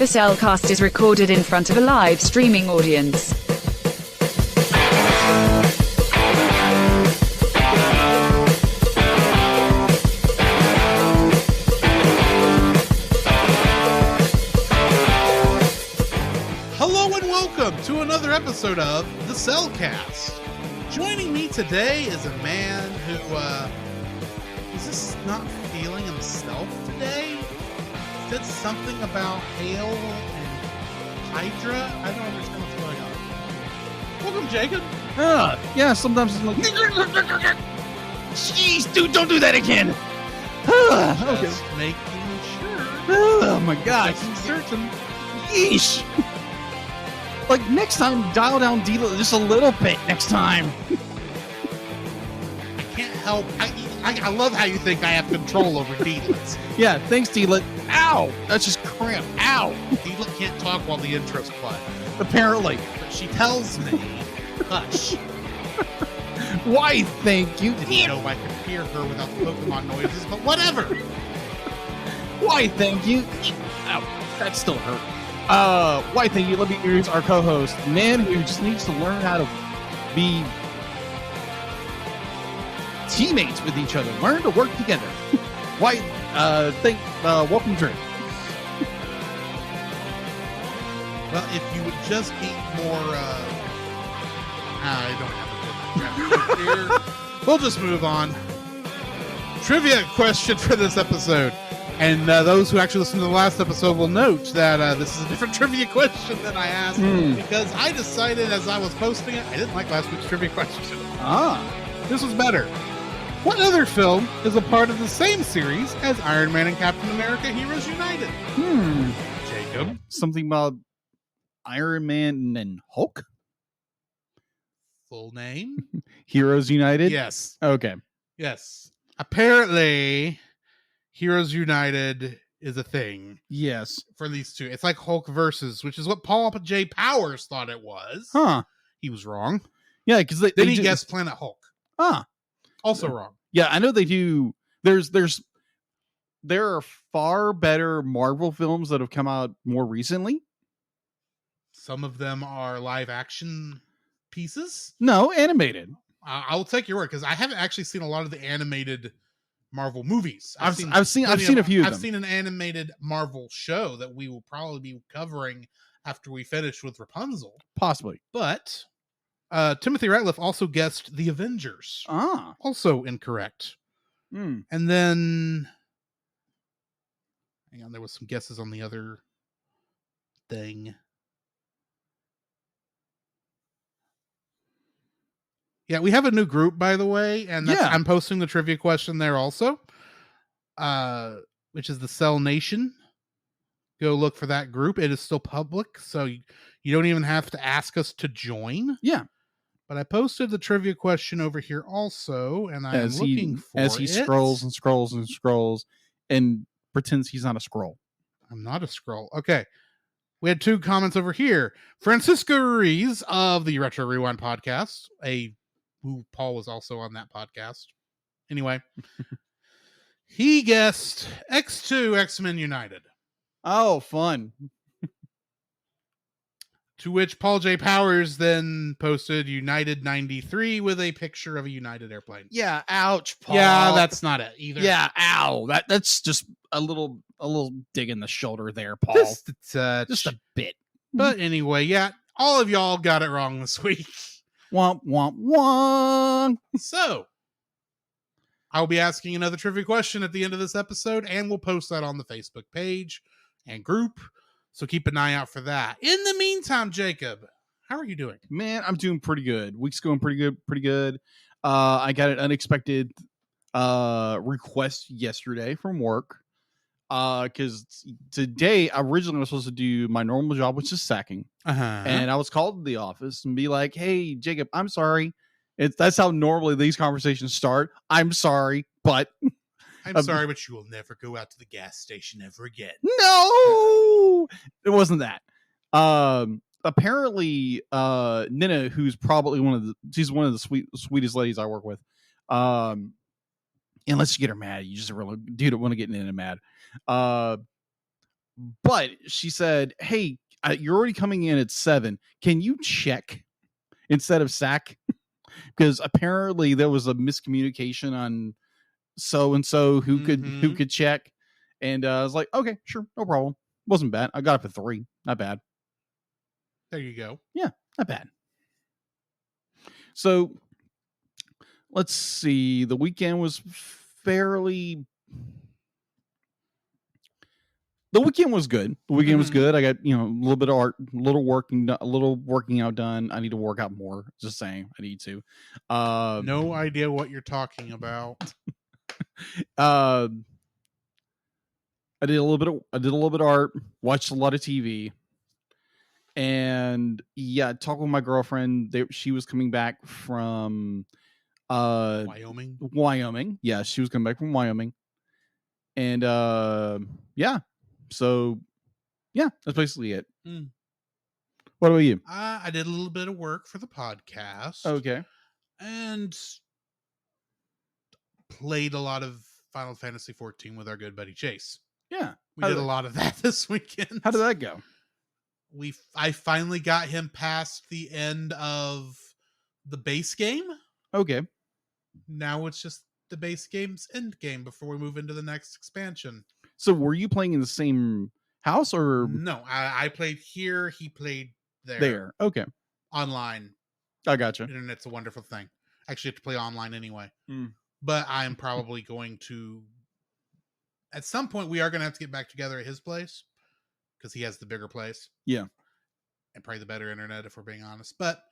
The Cellcast is recorded in front of a live streaming audience. Hello and welcome to another episode of The Cellcast. Joining me today is a man who is just not feeling himself today. Said something about hail and Hydra. I don't understand what's going on. Welcome, Jacob. Yeah, sometimes it's like, jeez, dude, don't do that again. Okay. Just making sure. Oh my God. Making certain. Yeesh. Like, next time, dial down D just a little bit next time. I can't help. I love how you think I have control over Deedlets. Yeah, thanks, D-Lit. Ow! That's just cramp. Ow! Deedlet can't talk while the intro's play. Apparently. But she tells me, hush. Why, thank you. Didn't know I could hear her without the Pokemon noises, but whatever. Why, thank you. Ow, that still hurt. Why, thank you. Let me introduce our co-host, the man who just needs to learn how to be teammates with each other. Learn to work together. Why, welcome, Drew. Well, if you would just eat more, I don't have a good here. We'll just move on. Trivia question for this episode. And those who actually listened to the last episode will note that this is a different trivia question than I asked because I decided as I was posting it, I didn't like last week's trivia question. This was better. What other film is a part of the same series as Iron Man and Captain America Heroes United? Jacob? Something about Iron Man and Hulk? Full name? Heroes United? Yes. Okay. Yes. Apparently, Heroes United is a thing. Yes. For these two. It's like Hulk versus, which is what Paul J. Powers thought it was. Huh. He was wrong. Yeah, because Then he guessed Planet Hulk. Also wrong. Yeah, I know they do. There are far better Marvel films that have come out more recently. Some of them are live action pieces. No, animated. I'll take your word because I haven't actually seen a lot of the animated Marvel movies. I've seen a few of them. I've seen an animated Marvel show that we will probably be covering after we finish with Rapunzel. Possibly. But Timothy Ratliff also guessed The Avengers. Also incorrect. And then, hang on, there was some guesses on the other thing. Yeah, we have a new group, by the way, and I'm posting the trivia question there also, which is the Cell Nation. Go look for that group. It is still public, so you don't even have to ask us to join. Yeah. But I posted the trivia question over here also, and I'm looking for it. As he scrolls and scrolls and scrolls and pretends he's not a scroll. I'm not a scroll. Okay. We had two comments over here. Francisco Ruiz of the Retro Rewind podcast, who Paul was also on that podcast. Anyway, he guessed X2 X-Men United. Oh, fun. To which Paul J. Powers then posted United 93 with a picture of a United airplane. Yeah, ouch, Paul. Yeah, that's not it either. Yeah, ow. That's just a little dig in the shoulder there, Paul. Just a touch. Just a bit. But anyway, yeah, all of y'all got it wrong this week. Womp, womp, womp. So, I'll be asking another trivia question at the end of this episode, and we'll post that on the Facebook page and group. So keep an eye out for that. In the meantime, Jacob, how are you doing? Man, I'm doing pretty good. Week's going pretty good. I got an unexpected request yesterday from work. Because today, originally I was supposed to do my normal job, which is sacking. And I was called to the office and be like, hey, Jacob, I'm sorry. That's how normally these conversations start. I'm sorry, but... I'm sorry, but you will never go out to the gas station ever again. No! It wasn't that. Apparently, Nina, who's probably she's one of the sweetest ladies I work with. And let's get her mad. You just really do don't want to get Nina mad. But she said, "Hey, you're already coming in at 7. Can you check instead of sack?" Because apparently there was a miscommunication on so and so who could check, and I was like, "Okay, sure, no problem. Wasn't bad. I got up at 3. Not bad. There you go. Yeah, not bad." So let's see. The weekend was fairly. The weekend was good. The weekend was good. I got a little bit of art, a little working out done. I need to work out more. Just saying, I need to. No idea what you're talking about. I did a little bit of art. Watched a lot of TV, and talked with my girlfriend. She was coming back from Wyoming. Yeah, she was coming back from Wyoming, and so that's basically it. What about you? I did a little bit of work for the podcast. Okay. And played a lot of Final Fantasy 14 with our good buddy Chase. Yeah. We did a lot of that this weekend. How did that go? I finally got him past the end of the base game. Okay. Now it's just the base game's end game before we move into the next expansion. So were you playing in the same house or? No, I played here. He played there. There. Okay. Online. I gotcha. Internet's a wonderful thing. Actually, you have to play online anyway. But I'm probably going to, at some point, we are going to have to get back together at his place because he has the bigger place. Yeah. And probably the better internet, if we're being honest. But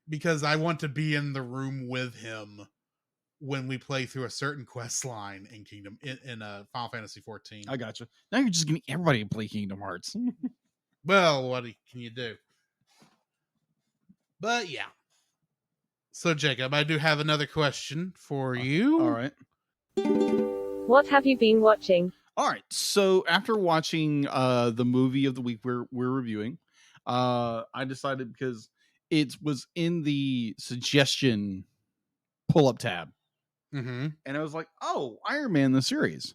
because I want to be in the room with him when we play through a certain quest line in Final Fantasy 14. I gotcha. Now you're just getting everybody to play Kingdom Hearts. Well, what can you do? But yeah. So, Jacob, I do have another question for you. All right. What have you been watching? All right. So after watching the movie of the week we're reviewing, I decided because it was in the suggestion pull-up tab. Mm-hmm. And I was like, oh, Iron Man, the series.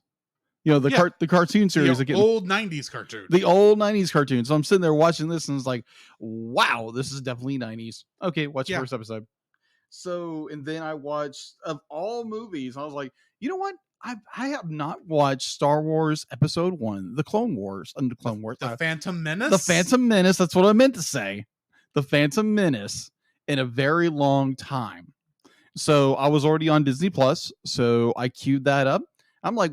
The cartoon series. The old 90s cartoon. The old 90s cartoon. So I'm sitting there watching this and it's like, wow, this is definitely 90s. Okay, watch the first episode. So, and then I watched, of all movies, I was like, you know what? I have not watched Star Wars Episode 1, The Clone Wars. The Phantom Menace? The Phantom Menace, that's what I meant to say. The Phantom Menace in a very long time. So I was already on Disney Plus, so I queued that up. I'm like,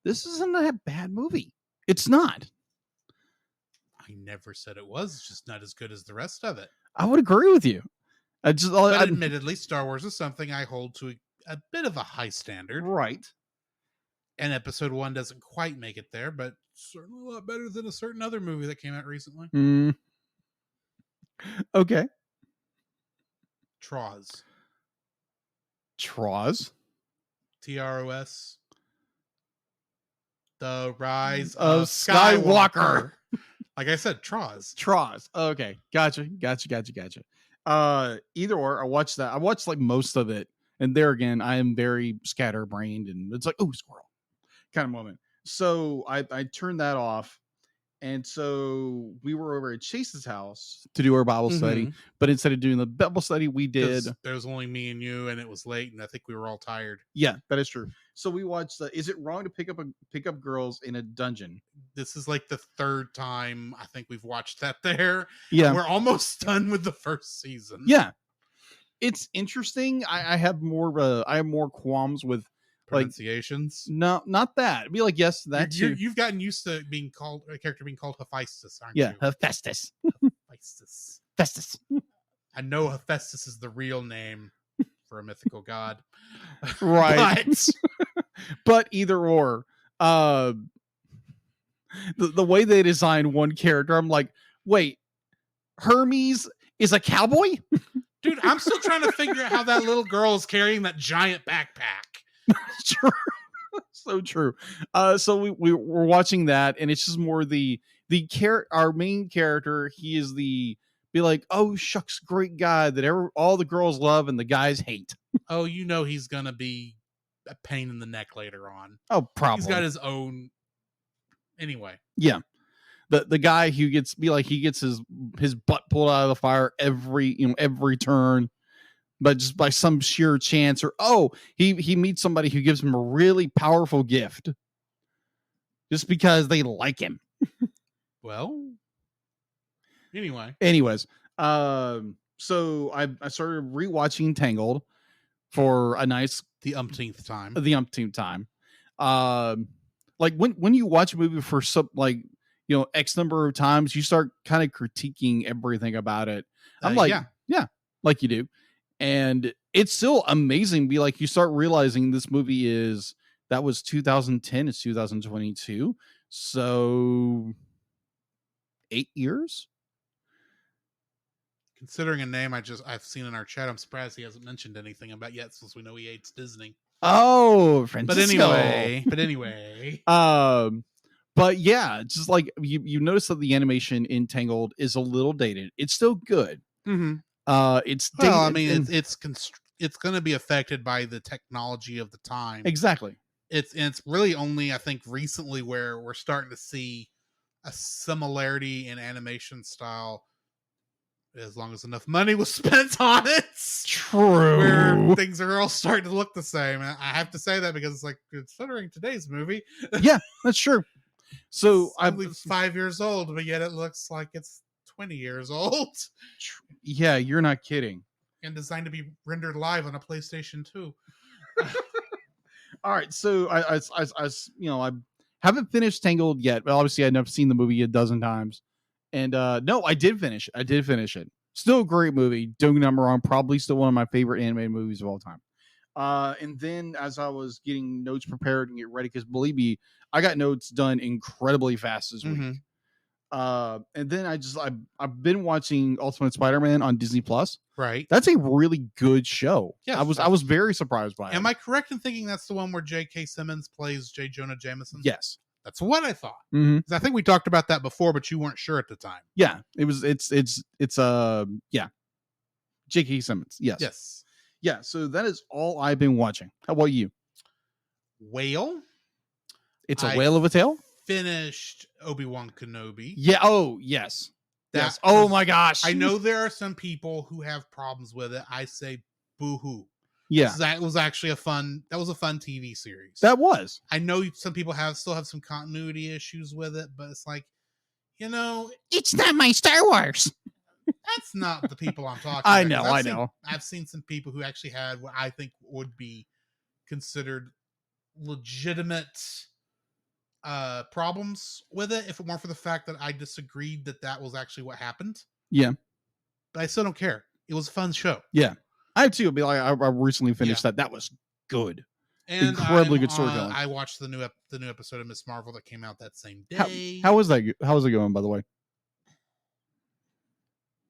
this isn't a bad movie. It's not. I never said it was. It's just not as good as the rest of it. I would agree with you. Admittedly, Star Wars is something I hold to a bit of a high standard. Right. And Episode 1 doesn't quite make it there, but certainly a lot better than a certain other movie that came out recently. Okay. Troz. Tros? Tros. The Rise of Skywalker. Like I said, Troz. Troz. Okay. Gotcha. Either or, I watched that. I watched like most of it. And there again, I am very scatterbrained and it's like, oh, squirrel kind of moment. So I turned that off. And so we were over at Chase's house to do our Bible study. But instead of doing the Bible study, we did. There was only me and you, and it was late, and I think we were all tired. Yeah, that is true. So we watched Is It Wrong to Pick Up Girls in a Dungeon? This is like the third time I think we've watched that there. Yeah. We're almost done with the first season. Yeah. It's interesting. I have more qualms with pronunciations. No, not that. It'd be like, yes, that too. You've gotten used to being called a character being called Hephaestus, aren't you? Yeah, Hephaestus. Festus. I know Hephaestus is the real name for a mythical god. Right. But either or. The way they designed one character, I'm like, wait, Hermes is a cowboy? Dude, I'm still trying to figure out how that little girl is carrying that giant backpack. True. So true. So we were watching that, and it's just more our main character. He is be like, oh shucks, great guy that all the girls love and the guys hate. Oh, he's gonna be a pain in the neck later on. Oh, probably. He's got his own Anyway, Yeah. The guy who gets his butt pulled out of the fire every turn, but just by some sheer chance, or he meets somebody who gives him a really powerful gift just because they like him. well, anyway, Anyways, so I started rewatching Tangled for the umpteenth time. Like when you watch a movie for some X number of times, you start kind of critiquing everything about it. I'm like, yeah, like you do, and it's still amazing. Be like, you start realizing this movie that was 2010, it's 2022, so 8 years. Considering a name I've seen in our chat, I'm surprised he hasn't mentioned anything about yet, since we know he hates Disney. Oh, Francisco. But anyway. But yeah, it's just like you notice that the animation in Tangled is a little dated. It's still good. Mm-hmm. It's dated. Well, I mean, it's going to be affected by the technology of the time. Exactly. It's really only, I think, recently where we're starting to see a similarity in animation style, as long as enough money was spent on it. True. Where things are all starting to look the same. And I have to say that because it's like, considering today's movie. Yeah, that's true. So I'm 5 years old, but yet it looks like it's 20 years old. Yeah, you're not kidding. And designed to be rendered live on a PlayStation 2. All right, so I haven't finished Tangled yet, but obviously I've seen the movie a dozen times. And no, I did finish it. Still a great movie. Don't get me wrong, probably still one of my favorite animated movies of all time. And then as I was getting notes prepared and get ready, because believe me, I got notes done incredibly fast this week. And then I've been watching Ultimate Spider-Man on Disney Plus. Right. That's a really good show. Yeah, I was very surprised by it. Am I correct in thinking that's the one where J.K. Simmons plays J. Jonah Jameson? Yes. That's what I thought. Mm-hmm. I think we talked about that before, but you weren't sure at the time. Yeah, yeah. J.K. Simmons. Yes. Yes. Yeah, so that is all I've been watching. How about you? Whale. It's a whale of a tale? Finished Obi-Wan Kenobi. Yeah. Oh, yes. Yes. Oh my gosh. I know there are some people who have problems with it. I say boo-hoo. Yeah. That was actually a fun TV series. That was. I know some people still have some continuity issues with it, but it's like, it's not my Star Wars. That's not the people I'm talking I about. know, I know. I've seen some people who actually had what I think would be considered legitimate problems with it, if it weren't for the fact that I disagreed that was actually what happened. Yeah. But I still don't care. It was a fun show. Yeah. I too. Be like, I recently finished that. That was good. And incredibly good storytelling. I watched the new episode of Miss Marvel that came out that same day. How was that? How was it going, by the way?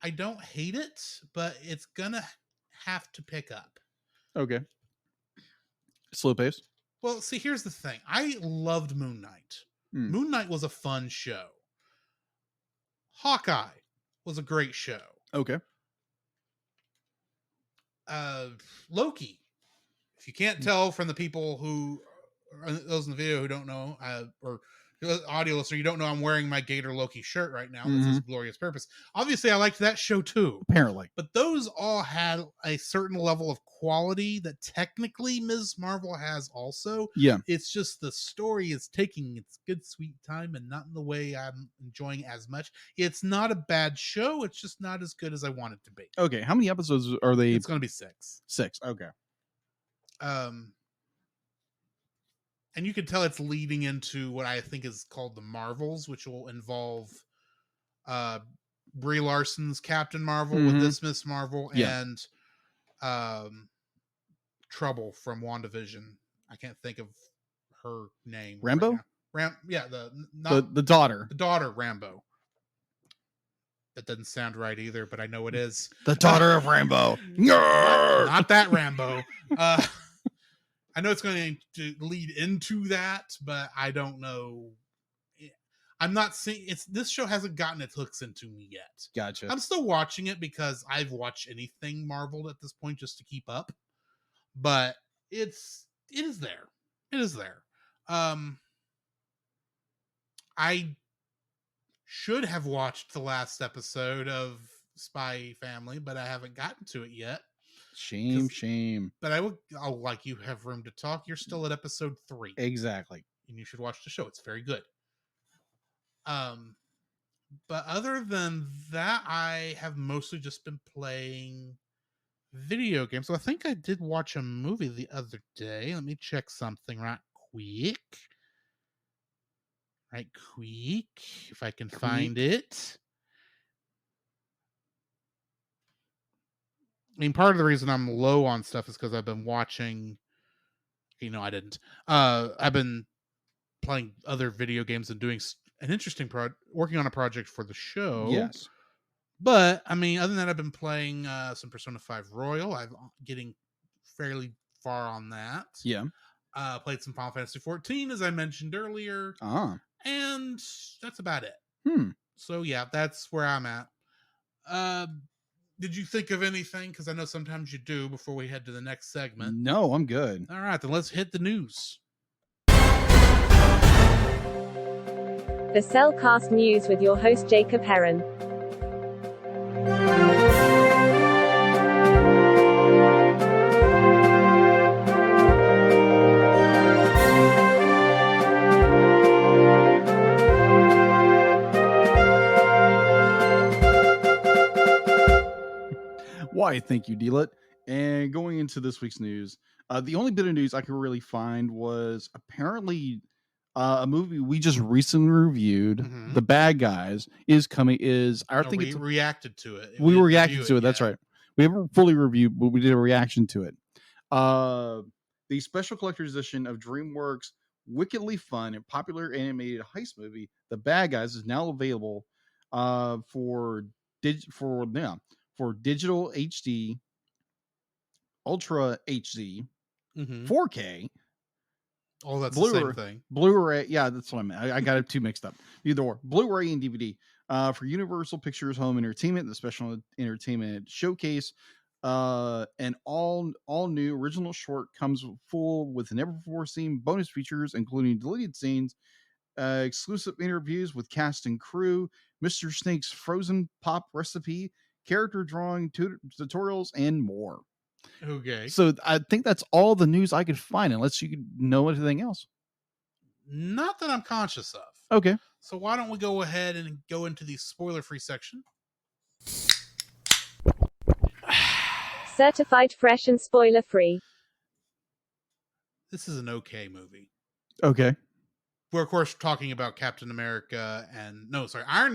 I don't hate it, but it's gonna have to pick up. Okay. Slow pace. Well, see, here's the thing. I loved Moon Knight. Moon Knight was a fun show. Hawkeye was a great show. Okay. Loki. If you can't tell from the people who, those in the video who don't know, or audio listener, you don't know I'm wearing my Gator Loki shirt right now. This is Glorious Purpose. Obviously, I liked that show too. Apparently. But those all had a certain level of quality that technically Ms. Marvel has also. Yeah. It's just the story is taking its good sweet time and not in the way I'm enjoying as much. It's not a bad show. It's just not as good as I want it to be. Okay. How many episodes are they? It's going to be 6. 6. Okay. And you can tell it's leading into what I think is called the Marvels, which will involve Brie Larson's Captain Marvel with this Miss Marvel and Trouble from WandaVision. I can't think of her name. Rambo? Right the daughter. The daughter, Rambo. That doesn't sound right either, but I know it is. The daughter of Rambo. Not that Rambo. I know it's going to lead into that, but I don't know. I'm not seeing this show hasn't gotten its hooks into me yet. Gotcha. I'm still watching it because I've watched anything Marvel at this point just to keep up. But it is there. It is there. I should have watched the last episode of Spy Family, but I haven't gotten to it yet. Shame. But I'll like you have room to talk. You're still at episode 3. Exactly. And you should watch the show. It's very good. But other than that, I have mostly just been playing video games. So I think I did watch a movie the other day. Let me check something right quick. If I can find it. I mean, part of the reason I'm low on stuff is because I've been watching. I didn't. I've been playing other video games and doing an interesting working on a project for the show. Yes. But I mean, other than that, I've been playing some Persona 5 Royal. I'm getting fairly far on that. Yeah. Played some Final Fantasy 14, as I mentioned earlier. And that's about it. So yeah, that's where I'm at. Did you think of anything? Because I know sometimes you do before we head to the next segment. No, I'm good. All right, then let's hit the news. The Cellcast News with your host Jacob Heron. Why, thank you, Dealet. And going into this week's news, the only bit of news I could really find was apparently a movie we just recently reviewed, The Bad Guys, is coming. We reacted to it. We reacted to it. That's right. We haven't fully reviewed, but we did a reaction to it. The special collector's edition of DreamWorks' wickedly fun and popular animated heist movie, The Bad Guys, is now available for digital HD, Ultra HD, 4K. Oh, that's the same thing. Blu-ray. Yeah, that's what I meant. I got it too mixed up. Either or. Blu-ray and DVD for Universal Pictures Home Entertainment, the Special Entertainment Showcase. An all new original short comes full with never before seen bonus features, including deleted scenes, exclusive interviews with cast and crew, Mr. Snake's frozen pop recipe, character drawing tutorials, and more. Okay. So I think that's all the news I could find, unless you know anything else. Not that I'm conscious of. Okay. So why don't we go ahead and go into the spoiler-free section? Certified fresh and spoiler-free. This is an okay movie. Okay. We're, of course, talking about Iron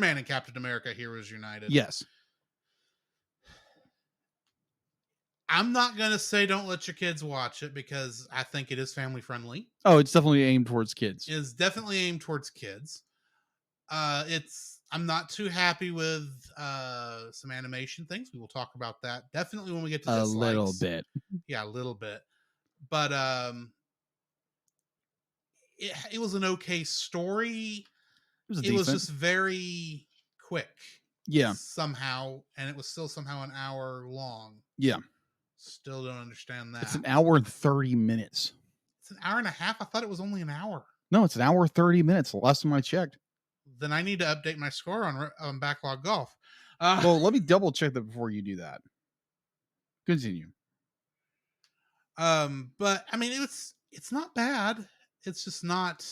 Man and Captain America Heroes United. Yes. I'm not going to say don't let your kids watch it because I think it is family friendly. Oh, it's definitely aimed towards kids. It is definitely aimed towards kids. I'm not too happy with some animation things. We will talk about that definitely when we get to dislikes. A little bit. Yeah, a little bit. But it was an okay story. It was just very quick. Yeah. Somehow, and it was still somehow an hour long. Yeah. Still don't understand that. It's an hour and 30 minutes. It's an hour and a half? I thought it was only an hour. No, it's an hour 30 minutes. The last time I checked. Then I need to update my score on Backlog Golf. Well, let me double check that before you do that. Continue. But I mean, it's not bad. It's just not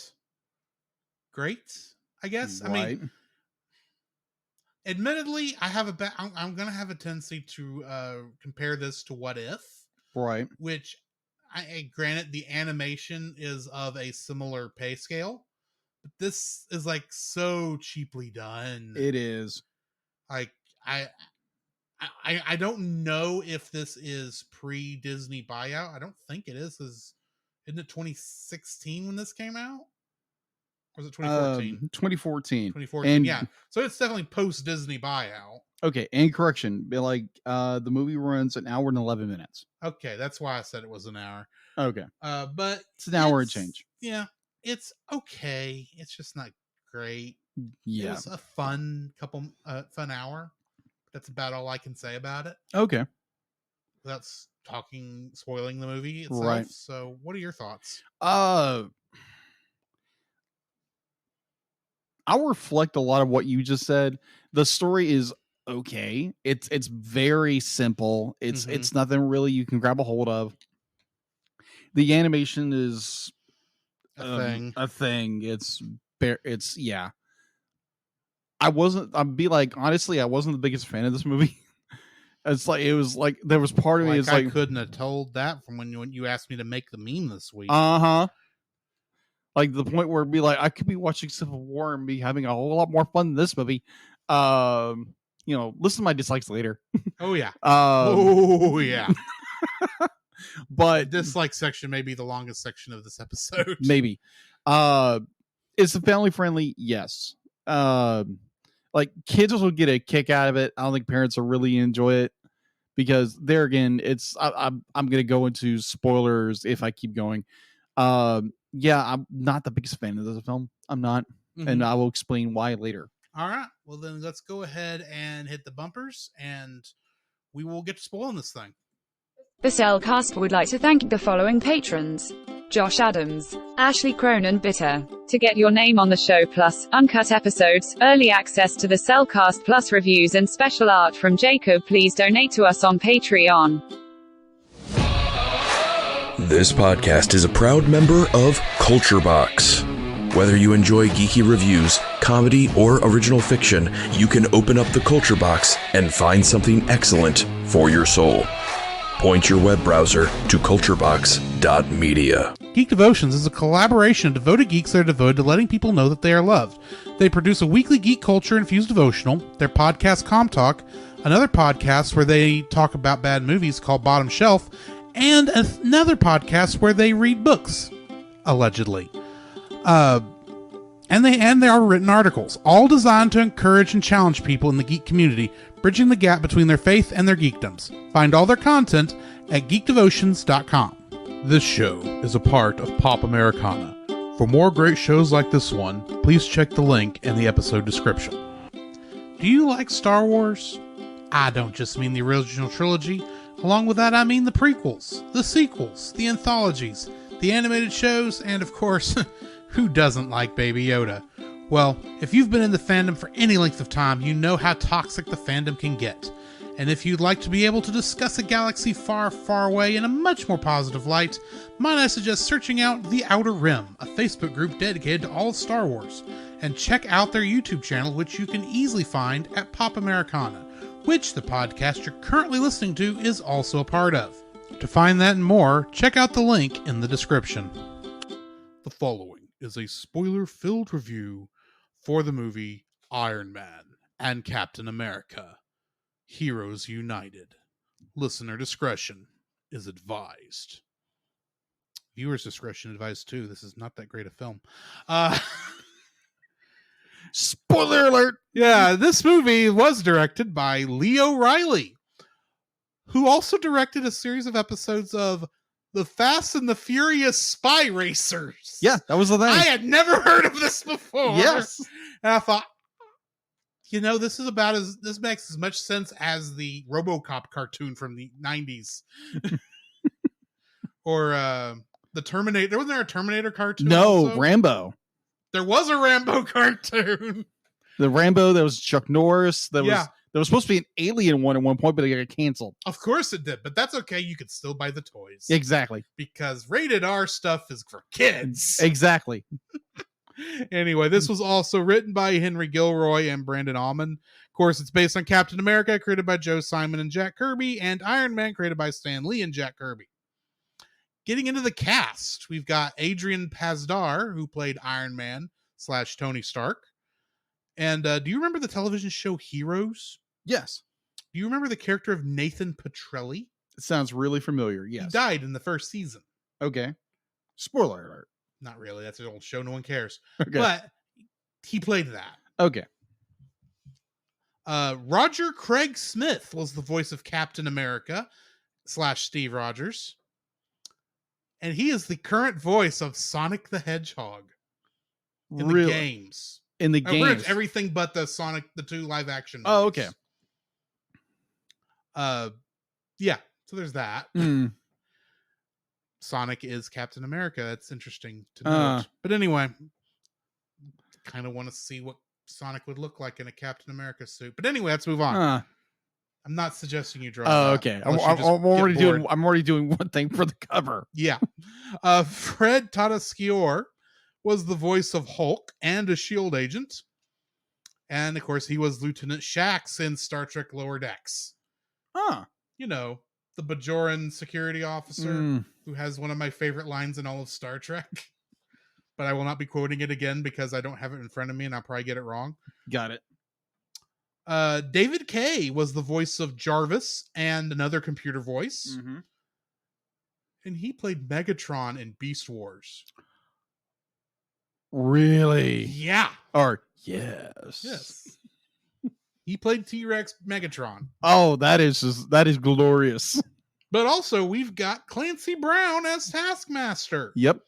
great, I guess. Right. I mean, admittedly, I'm gonna have a tendency to compare this to What If, right? Which, granted, the animation is of a similar pay scale, but this is like so cheaply done. It is. Like I don't know if this is pre-Disney buyout. I don't think it is. Isn't it 2016 when this came out? Or was it 2014? 2014. 2014, and, yeah. So it's definitely post-Disney buyout. Okay, and correction. Like, the movie runs an hour and 11 minutes. Okay, that's why I said it was an hour. Okay. But it's an hour and change. Yeah, it's okay. It's just not great. Yeah. It was a fun hour. That's about all I can say about it. Okay. Without spoiling the movie itself. Right. So, what are your thoughts? I I'll reflect a lot of what you just said. The story is okay. It's very simple. It's nothing really you can grab a hold of. The animation is A thing. It's yeah. I'd be like, honestly, I wasn't the biggest fan of this movie. It was like there was part of me. It's I like couldn't have told that from when you asked me to make the meme this week. Like the point where it'd be like I could be watching Civil War and be having a whole lot more fun than this movie. Listen to my dislikes later. Oh yeah. Oh yeah. But dislike section may be the longest section of this episode. Maybe. Is it family friendly? Yes. Like kids will get a kick out of it. I don't think parents will really enjoy it because there again, I'm gonna go into spoilers if I keep going. Yeah, I'm not the biggest fan of this film. I'm not, and I will explain why later. All right. Well, then let's go ahead and hit the bumpers, and we will get to spoiling this thing. The Cellcast would like to thank the following patrons: Josh Adams, Ashley Cronin Bitter. To get your name on the show, plus uncut episodes, early access to the Cellcast Plus reviews, and special art from Jacob, please donate to us on Patreon. This podcast is a proud member of Culture Box. Whether you enjoy geeky reviews, comedy, or original fiction, you can open up the Culture Box and find something excellent for your soul. Point your web browser to culturebox.media. Geek Devotions is a collaboration of devoted geeks that are devoted to letting people know that they are loved. They produce a weekly geek culture-infused devotional, their podcast Com Talk, another podcast where they talk about bad movies called Bottom Shelf, and another podcast where they read books, allegedly. And there are written articles, all designed to encourage and challenge people in the geek community, bridging the gap between their faith and their geekdoms. Find all their content at geekdevotions.com. This show is a part of Pop Americana. For more great shows like this one, please check the link in the episode description. Do you like Star Wars? I don't just mean the original trilogy. Along with that, I mean the prequels, the sequels, the anthologies, the animated shows, and of course, who doesn't like Baby Yoda? Well, if you've been in the fandom for any length of time, you know how toxic the fandom can get. And if you'd like to be able to discuss a galaxy far, far away in a much more positive light, might I suggest searching out The Outer Rim, a Facebook group dedicated to all of Star Wars, and check out their YouTube channel, which you can easily find at Pop Americana, which the podcast you're currently listening to is also a part of. To find that and more, check out the link in the description. The following is a spoiler-filled review for the movie Iron Man and Captain America: Heroes United. Listener discretion is advised. Viewers' discretion advised too. This is not that great a film. Spoiler alert! Yeah, this movie was directed by Leo Riley, who also directed a series of episodes of The Fast and the Furious Spy Racers. Yeah, that was the thing. I had never heard of this before. Yes. And I thought, this makes as much sense as the RoboCop cartoon from the 90s. Or the Terminator. Wasn't there a Terminator cartoon? No, also? Rambo. There was a Rambo cartoon. The Rambo, there was Chuck Norris. There was supposed to be an alien one at one point, but it got canceled. Of course it did, but that's okay. You could still buy the toys. Exactly. Because rated R stuff is for kids. Exactly. Anyway, this was also written by Henry Gilroy and Brandon Auman. Of course, it's based on Captain America, created by Joe Simon and Jack Kirby, and Iron Man, created by Stan Lee and Jack Kirby. Getting into the cast, we've got Adrian Pasdar, who played Iron Man / Tony Stark. And do you remember the television show Heroes? Yes. Do you remember the character of Nathan Petrelli? It sounds really familiar. Yes. He died in the first season. Okay. Spoiler alert. Not really. That's an old show. No one cares. Okay. But he played that. Okay. Roger Craig Smith was the voice of Captain America / Steve Rogers. And he is the current voice of Sonic the Hedgehog in the games. In the games. Everything but the Sonic, the 2 live action movies. Oh, okay. Yeah. So there's that. Mm. Sonic is Captain America. That's interesting to note. But anyway, kind of want to see what Sonic would look like in a Captain America suit. But anyway, let's move on. Huh. I'm not suggesting you draw. Oh, that, okay. unless you just I'm already get bored. I'm already doing one thing for the cover. Yeah. Fred Tatasciore was the voice of Hulk and a S.H.I.E.L.D. agent. And, of course, he was Lieutenant Shax in Star Trek Lower Decks. Huh. You know, the Bajoran security officer who has one of my favorite lines in all of Star Trek. But I will not be quoting it again because I don't have it in front of me and I'll probably get it wrong. Got it. David Kaye was the voice of Jarvis and another computer voice. Mm-hmm. And he played Megatron in Beast Wars. Really? Yeah. Or yes. Yes. He played T-Rex Megatron. Oh, that is glorious. But also we've got Clancy Brown as Taskmaster. Yep.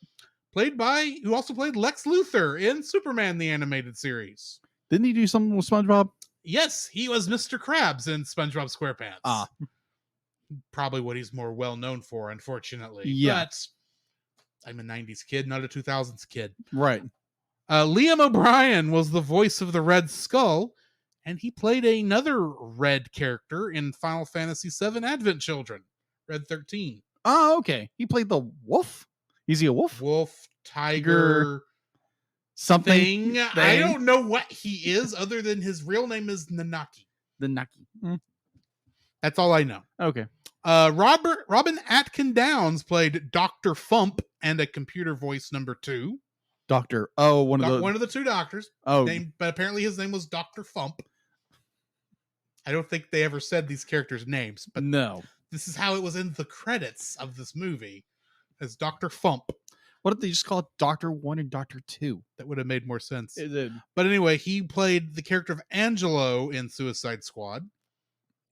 Who also played Lex Luthor in Superman the Animated Series. Didn't he do something with SpongeBob? Yes, he was Mr. Krabs in SpongeBob SquarePants. Ah. Probably what he's more well known for, unfortunately. Yeah. But I'm a 90s kid, not a 2000s kid. Right. Liam O'Brien was the voice of the Red Skull, and he played another red character in Final Fantasy VII Advent Children, Red 13. Oh, okay. He played the wolf? Is he a wolf? Wolf, tiger, something. thing. I don't know what he is other than his real name is Nanaki. The Naki. That's all I know. Okay. Robin Atkin Downs played Dr. Fump and a computer voice number 2. Doctor. Oh, one One of the two doctors. Oh. But apparently his name was Dr. Fump. I don't think they ever said these characters' names, but no. This is how it was in the credits of this movie as Dr. Fump. What if they just call it Dr. 1 and Dr. 2? That would have made more sense. It did. But anyway, he played the character of Angelo in Suicide Squad,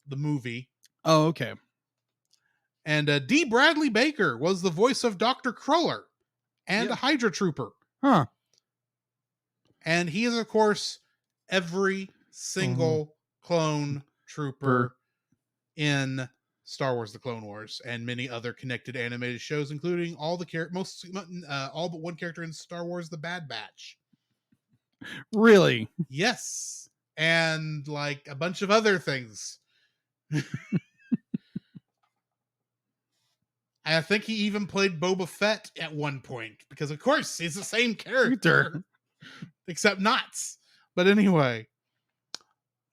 the movie. Oh, okay. And D. Bradley Baker was the voice of Dr. Cruller and a Hydra Trooper. Huh. And he is, of course, every single clone trooper in Star Wars: The Clone Wars and many other connected animated shows, including all but one character in Star Wars: The Bad Batch. Really? Yes. And like a bunch of other things. I think he even played Boba Fett at one point because, of course, he's the same character, except not. But anyway,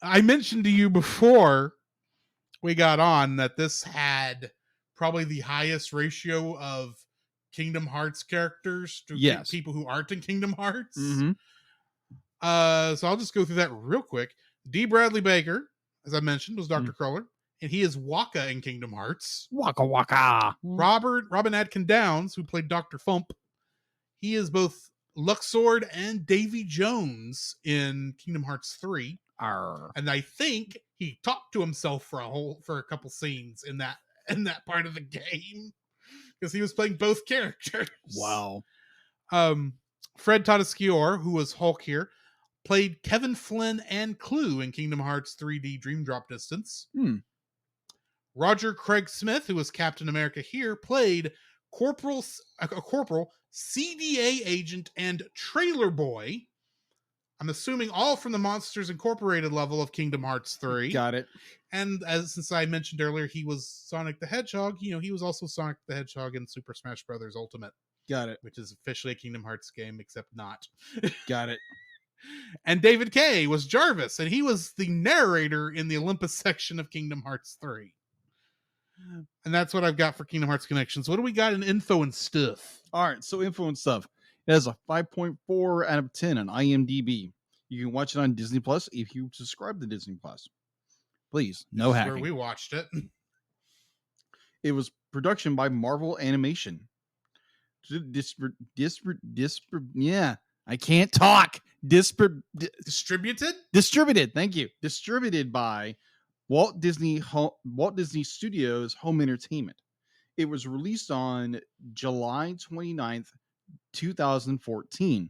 I mentioned to you before we got on that this had probably the highest ratio of Kingdom Hearts characters to people who aren't in Kingdom Hearts. Mm-hmm. So I'll just go through that real quick. D. Bradley Baker, as I mentioned, was Dr. Cruller. And he is Waka in Kingdom Hearts. Waka Waka. Robin Atkin Downs, who played Dr. Fump, he is both Luxord and Davy Jones in Kingdom Hearts 3. Arr. And I think he talked to himself for a couple scenes in that part of the game because he was playing both characters. Wow. Fred Tatasciore, who was Hulk here, played Kevin Flynn and Clue in Kingdom Hearts 3D Dream Drop Distance. Roger Craig Smith, who was Captain America here, played Corporal CDA agent and Trailer Boy. I'm assuming all from the Monsters Incorporated level of Kingdom Hearts 3. Got it. And since I mentioned earlier, he was Sonic the Hedgehog. He was also Sonic the Hedgehog in Super Smash Bros. Ultimate. Got it. Which is officially a Kingdom Hearts game, except not. Got it. And David Kaye was Jarvis, and he was the narrator in the Olympus section of Kingdom Hearts 3. And that's what I've got for Kingdom Hearts Connections. What do we got in info and stuff? All right, so info and stuff. It has a 5.4 out of 10 on IMDb. You can watch it on Disney Plus if you subscribe to Disney Plus. Please, no hacking. Where we watched it. It was production by Marvel Animation. Yeah, I can't talk. Distributed. Thank you. Distributed by Walt Disney Studios Home Entertainment. It was released on July 29th, 2014.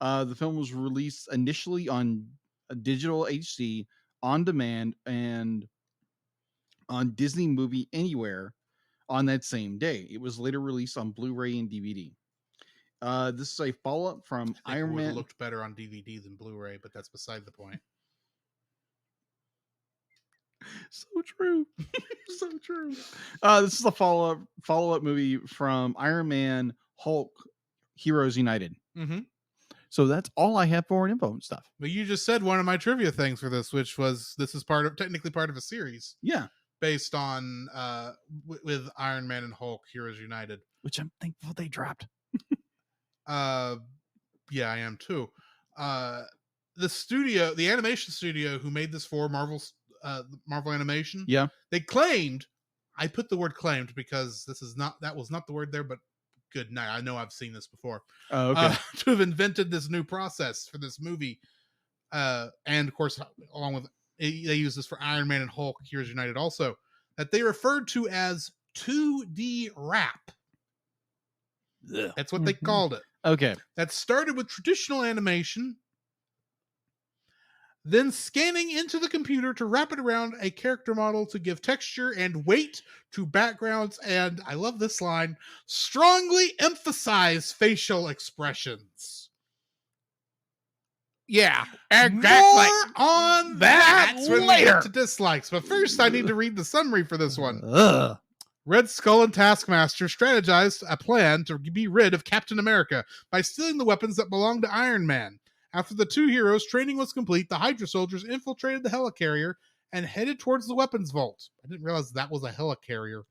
The film was released initially on a digital HD, on demand, and on Disney Movie Anywhere on that same day. It was later released on Blu-ray and DVD. This is a follow-up from I think Iron it would have Man. looked better on DVD than Blu-ray, but that's beside the point. So true. So true. This is a follow-up movie from Iron Man, Hulk, Heroes United. Mm-hmm. So that's all I have for info and stuff. But you just said one of my trivia things for this, which was this is technically part of a series Yeah. based on with Iron Man and Hulk, Heroes United. Which I'm thankful they dropped. Yeah, I am too. The animation studio who made this for Marvel Animation, Yeah. they claimed, I put the word claimed because that was not the word there, but good night. I know I've seen this before. Oh, okay. To have invented this new process for this movie. And of course, along with they use this for Iron Man and Hulk, Heroes United also, that they referred to as 2D rap. Ugh. That's what they called it. Okay. That started with traditional animation, then scanning into the computer to wrap it around a character model to give texture and weight to backgrounds, and I love this line, strongly emphasize facial expressions. Yeah. More on that when we later. get to dislikes. But first, I need to read the summary for this one. Ugh. Red Skull and Taskmaster strategized a plan to be rid of Captain America by stealing the weapons that belonged to Iron Man. After the two heroes' training was complete, the Hydra soldiers infiltrated the helicarrier and headed towards the weapons vault. I didn't realize that was a helicarrier.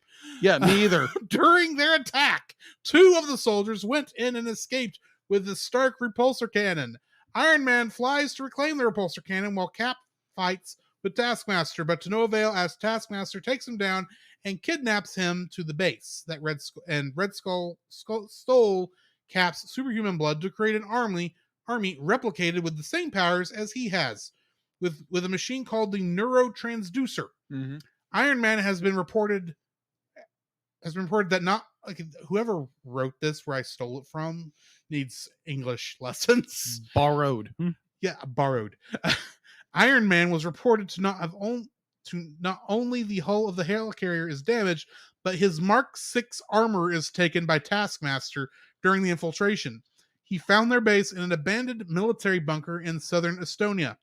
Yeah, me either. During their attack, two of the soldiers went in and escaped with the Stark repulsor cannon. Iron Man flies to reclaim the repulsor cannon while Cap fights with Taskmaster, but to no avail as Taskmaster takes him down and kidnaps him to the base. Red Skull stole Cap's superhuman blood to create an army replicated with the same powers as he has, with a machine called the neurotransducer. Mm-hmm. Iron Man has been reported that not like whoever wrote this, where I stole it from, needs English lessons. Borrowed. Yeah, borrowed. Iron Man was reported to not only the hull of the helicarrier is damaged, but his Mark 6 armor is taken by Taskmaster during the infiltration. He found their base in an abandoned military bunker in southern Estonia.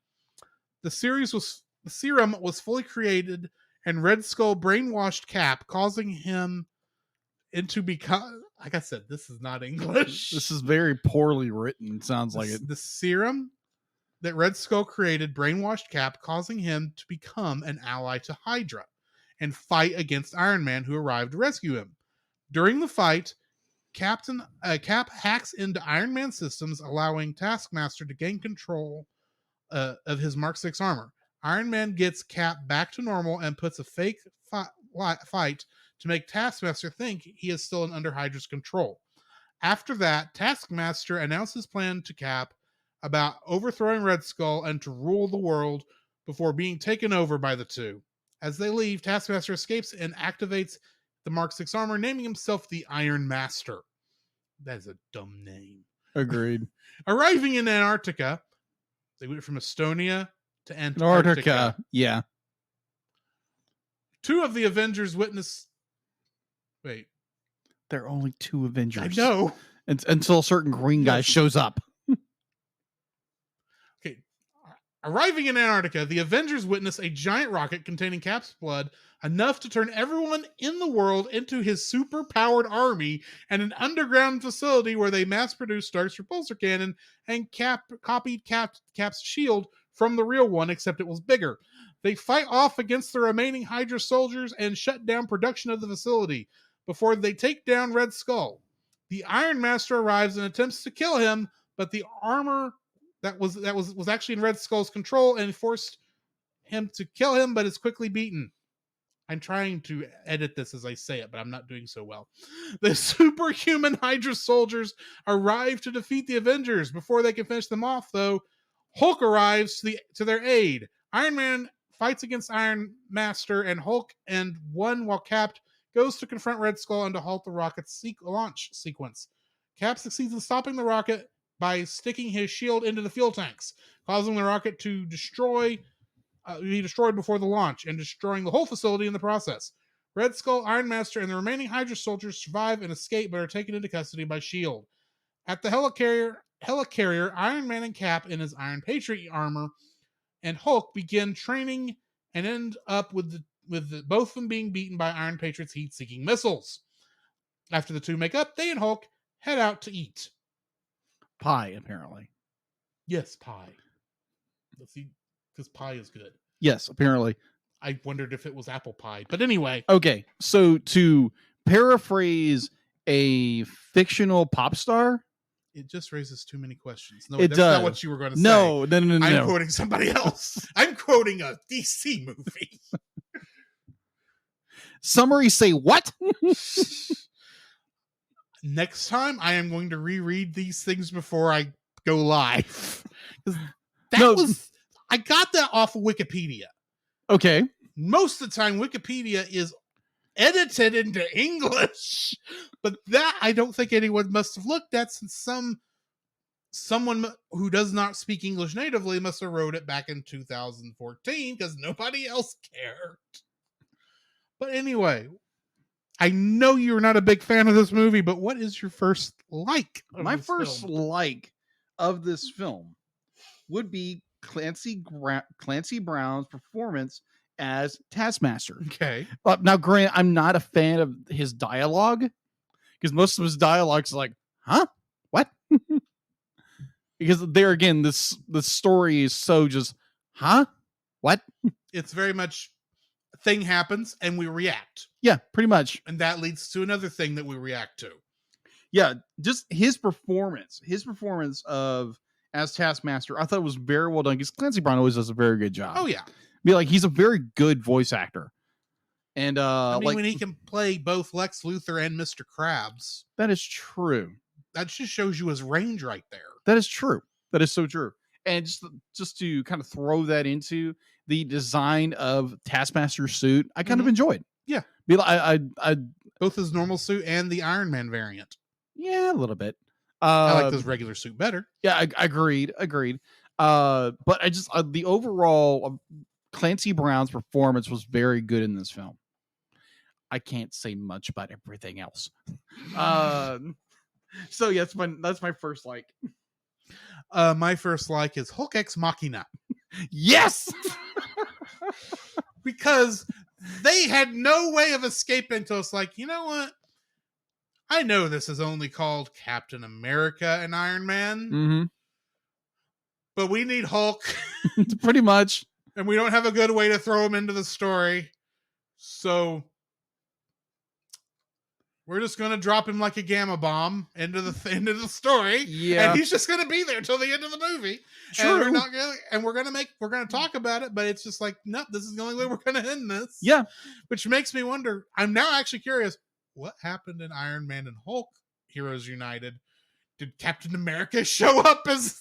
The serum was fully created, and Red Skull brainwashed Cap, causing him into become. Like I said, this is not English. This is very poorly written. Sounds like it. The serum that Red Skull created brainwashed Cap, causing him to become an ally to Hydra and fight against Iron Man, who arrived to rescue him. During the fight, Cap hacks into Iron Man's systems, allowing Taskmaster to gain control of his Mark 6 armor. Iron Man gets Cap back to normal and puts a fake fight to make Taskmaster think he is still under Hydra's control. After that, Taskmaster announces his plan to Cap about overthrowing Red Skull and to rule the world before being taken over by the two. As they leave, Taskmaster escapes and activates the Mark 6 armor, naming himself the Iron Master. That is a dumb name. Agreed. Arriving in Antarctica, they went from Estonia to Antarctica. Yeah. Two of the Avengers witness. Wait. There are only two Avengers. I know. Until a certain green guy shows up. Okay. Arriving in Antarctica, the Avengers witness a giant rocket containing Cap's blood, enough to turn everyone in the world into his super-powered army, and an underground facility where they mass-produced Stark's repulsor cannon and copied Cap's shield from the real one, except it was bigger. They fight off against the remaining Hydra soldiers and shut down production of the facility before they take down Red Skull. The Iron Master arrives and attempts to kill him, but the armor that was actually in Red Skull's control and forced him to kill him, but is quickly beaten. I'm trying to edit this as I say it, but I'm not doing so well. The superhuman Hydra soldiers arrive to defeat the Avengers. Before they can finish them off, though, Hulk arrives to their aid. Iron Man fights against Iron Master and Hulk and won, while Cap goes to confront Red Skull and to halt the rocket's launch sequence. Cap succeeds in stopping the rocket by sticking his shield into the fuel tanks, causing the rocket to be destroyed before the launch and destroying the whole facility in the process. Red Skull, Iron Master, and the remaining Hydra soldiers survive and escape, but are taken into custody by S.H.I.E.L.D. At the helicarrier, Iron Man and Cap in his Iron Patriot armor and Hulk begin training and end up with both of them being beaten by Iron Patriot's heat-seeking missiles. After the two make up, they and Hulk head out to eat. Pie, apparently. Yes, pie. Let's see, because pie is good. Yes, apparently. I wondered if it was apple pie, but anyway. Okay, so to paraphrase a fictional pop star, It just raises too many questions. No, It that's does. not what you were going to say. No. I'm quoting somebody else. I'm quoting a DC movie. Summary say what? Next time, I am going to reread these things before I go live. I got that off of Wikipedia. Okay. Most of the time, Wikipedia is edited into English, but that I don't think anyone must have looked at, since someone who does not speak English natively must have wrote it back in 2014 because nobody else cared. But anyway, I know you're not a big fan of this movie, but what is your first like? My first like of this film would be Clancy Brown's performance as Taskmaster. Okay. Now, Grant, I'm not a fan of his dialogue because most of his dialogue is like, huh? What? Because there again, the story is so just, huh? What? It's very much a thing happens and we react. Yeah, pretty much. And that leads to another thing that we react to. Yeah, just his performance of as Taskmaster, I thought was very well done because Clancy Brown always does a very good job. Oh, yeah. He's a very good voice actor. And I mean, when he can play both Lex Luthor and Mr. Krabs, that is true. That just shows you his range right there. That is true. That is so true. And just to kind of throw that into the design of Taskmaster's suit, I kind of enjoyed. Yeah. I both his normal suit and the Iron Man variant. Yeah, a little bit. I like his regular suit better. Yeah, I agreed. But I just the overall Clancy Brown's performance was very good in this film. I can't say much about everything else. So yeah, that's my first like. My first like is Hulk Ex Machina. Yes, because they had no way of escaping to us. Like, you know what? I know this is only called Captain America and Iron Man, but we need Hulk. Pretty much. And we don't have a good way to throw him into the story. So we're just going to drop him like a gamma bomb into the story. Yeah. And he's just going to be there till the end of the movie. True. And we're going to talk about it, but it's just like, nope, this is the only way we're going to end this. Yeah. Which makes me wonder, I'm now actually curious, what happened in Iron Man and Hulk Heroes United? Did Captain America show up as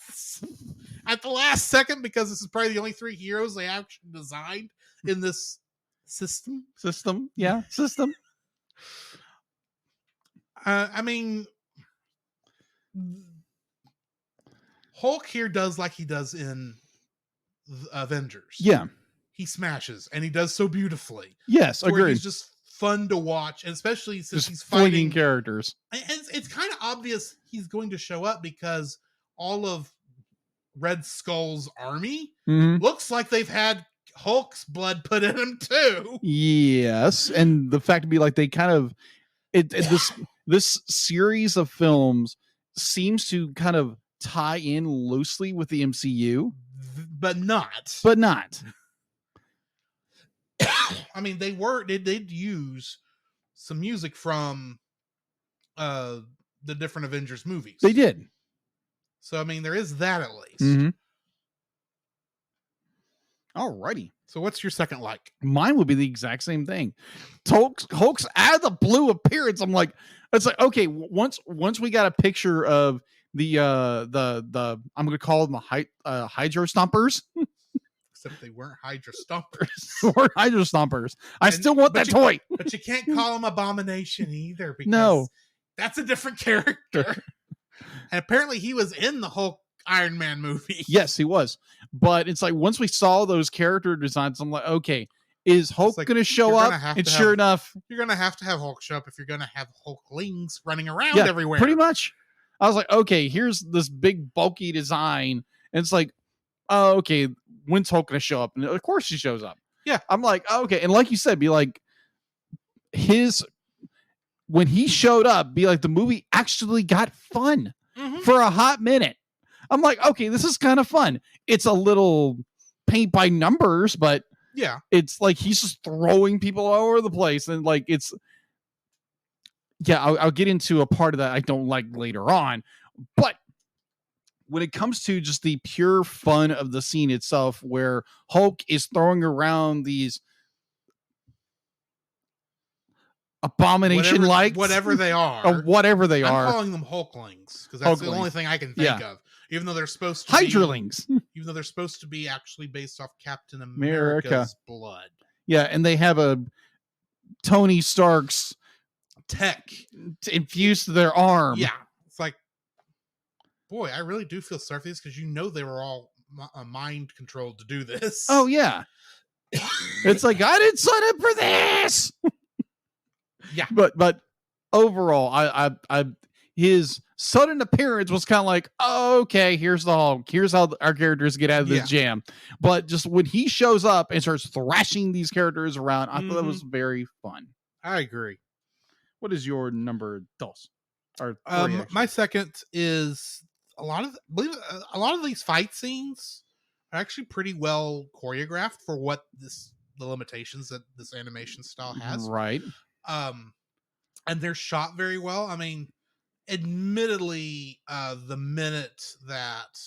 at the last second? Because this is probably the only 3 heroes they actually designed in this system. Yeah, system. I mean, Hulk here does like he does in Avengers. Yeah. He smashes, and he does so beautifully. Yes, agreed. He's just fun to watch, and especially since he's fighting fighting characters. And it's kind of obvious he's going to show up because all of Red Skull's army looks like they've had Hulk's blood put in them too. Yes, and the fact to be like they kind of this series of films seems to kind of tie in loosely with the MCU, but not. I mean, they did use some music from the different Avengers movies. They did. So, I mean, there is that at least. Alrighty. So what's your second like? Mine would be the exact same thing. Hulk's out of the blue appearance. I'm like, it's like, okay, once we got a picture of the I'm going to call them the Hydro Stompers. Except they weren't Hydra Stompers. Hydro Stompers. I still want that toy. But you can't call them Abomination either, because that's a different character. And apparently he was in the Hulk Iron Man movie. Yes, he was. But it's like once we saw those character designs, I'm like, okay, is Hulk going to show up? And sure enough, you're going to have Hulk show up if you're going to have Hulklings running around everywhere. Pretty much. I was like, okay, here's this big bulky design, and it's like, oh, okay, when's Hulk gonna show up? And of course she shows up. Yeah. I'm like, oh, okay, and like you said, be like when he showed up, be like the movie actually got fun for a hot minute. I'm like, okay, this is kind of fun. It's a little paint by numbers, but yeah, it's like he's just throwing people all over the place, and like it's. Yeah, I'll get into a part of that I don't like later on, but when it comes to just the pure fun of the scene itself, where Hulk is throwing around these abomination lights, whatever they are, I'm calling them Hulklings because that's the only thing I can think of. Even though they're supposed to Hydralings, even though they're supposed to be actually based off Captain America's blood. Yeah, and they have a Tony Stark's tech infused to their arm. Yeah, it's like, boy, I really do feel sorry for this because they were all mind controlled to do this. Oh yeah, it's like I didn't sign up for this. Yeah, but overall, I his sudden appearance was kind of like, oh, okay, here's the Hulk. Here's how our characters get out of this jam. But just when he shows up and starts thrashing these characters around, I thought it was very fun. I agree. What is your number dos? Or my second is a lot of these fight scenes are actually pretty well choreographed for what the limitations that this animation style has. Right. And they're shot very well. I mean, admittedly, the minute that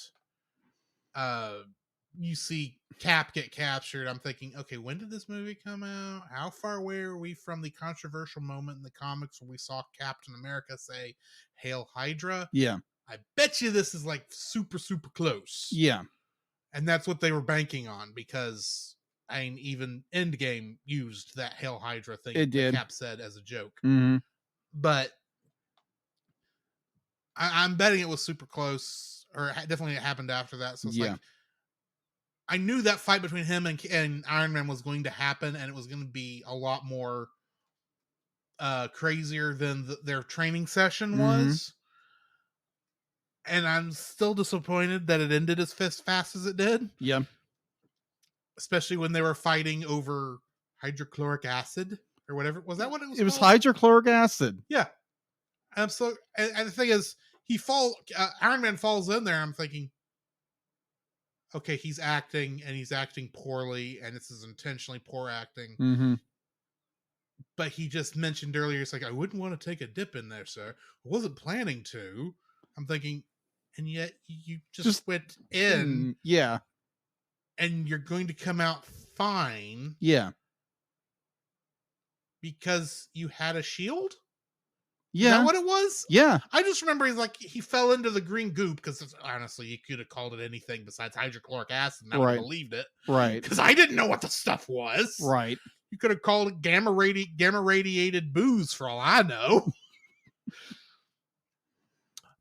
you see Cap get captured, I'm thinking, okay, when did this movie come out? How far away are we from the controversial moment in the comics where we saw Captain America say, "Hail Hydra"? Yeah. I bet you this is like super, super close. Yeah. And that's what they were banking on because, I mean, even Endgame used that Hail Hydra thing. It did. Cap said as a joke. Mm-hmm. But I'm betting it was super close, or definitely it happened after that. So it's like, I knew that fight between him and Iron Man was going to happen, and it was going to be a lot more crazier than their training session was. And I'm still disappointed that it ended as fast as it did. Yeah. Especially when they were fighting over hydrochloric acid or whatever. Was that what it was? It was hydrochloric acid. Yeah. And so, and the thing is, Iron Man falls in there. I'm thinking, okay, he's acting and he's acting poorly, and this is intentionally poor acting. Mm-hmm. But he just mentioned earlier, it's like, I wouldn't want to take a dip in there, sir. I wasn't planning to. I'm thinking, and yet you just went in. Yeah. And you're going to come out fine. Yeah. Because you had a shield? Yeah. Is that what it was? Yeah. I just remember he fell into the green goop because honestly, you could have called it anything besides hydrochloric acid and I would have believed it. Right. Because I didn't know what the stuff was. Right. You could have called it gamma radiated booze for all I know.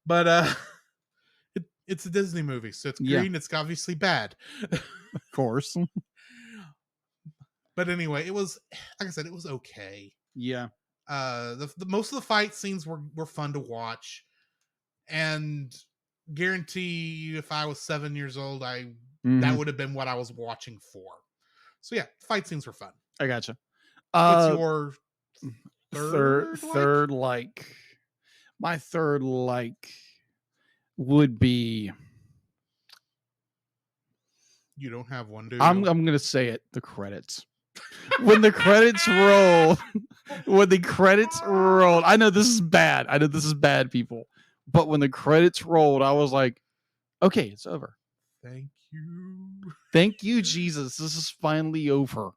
But it's a Disney movie, so it's green. It's obviously bad. Of course. But anyway, it was, like I said, it was okay. Yeah. The most of the fight scenes were fun to watch, and guarantee if I was 7 years old, that would have been what I was watching for. So yeah, fight scenes were fun. I gotcha. What's your third like? My third like would be. You don't have one, do you? I'm gonna say it. The credits. When the credits roll, I know this is bad. I know this is bad, people. But when the credits rolled, I was like, okay, it's over. Thank you, Jesus. This is finally over.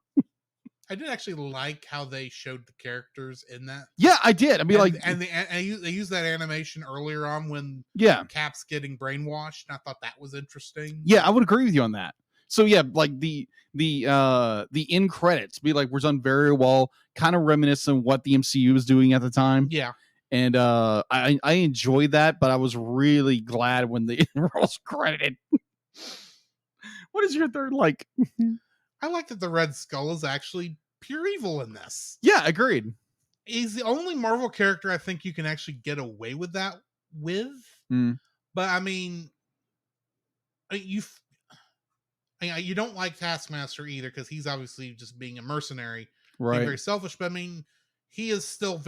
I did actually like how they showed the characters in that. Yeah, I did. I mean, they used that animation earlier on when Cap's getting brainwashed, and I thought that was interesting. Yeah, I would agree with you on that. So yeah, like the end credits were done very well, kind of reminiscent of what the MCU was doing at the time. Yeah. And I enjoyed that, but I was really glad when the end rolls credited. What is your third like? I like that the Red Skull is actually pure evil in this. Yeah, agreed. He's the only Marvel character I think you can actually get away with that with. But I mean, you don't like Taskmaster either because he's obviously just being a mercenary, being Right. very selfish. But I mean, he is still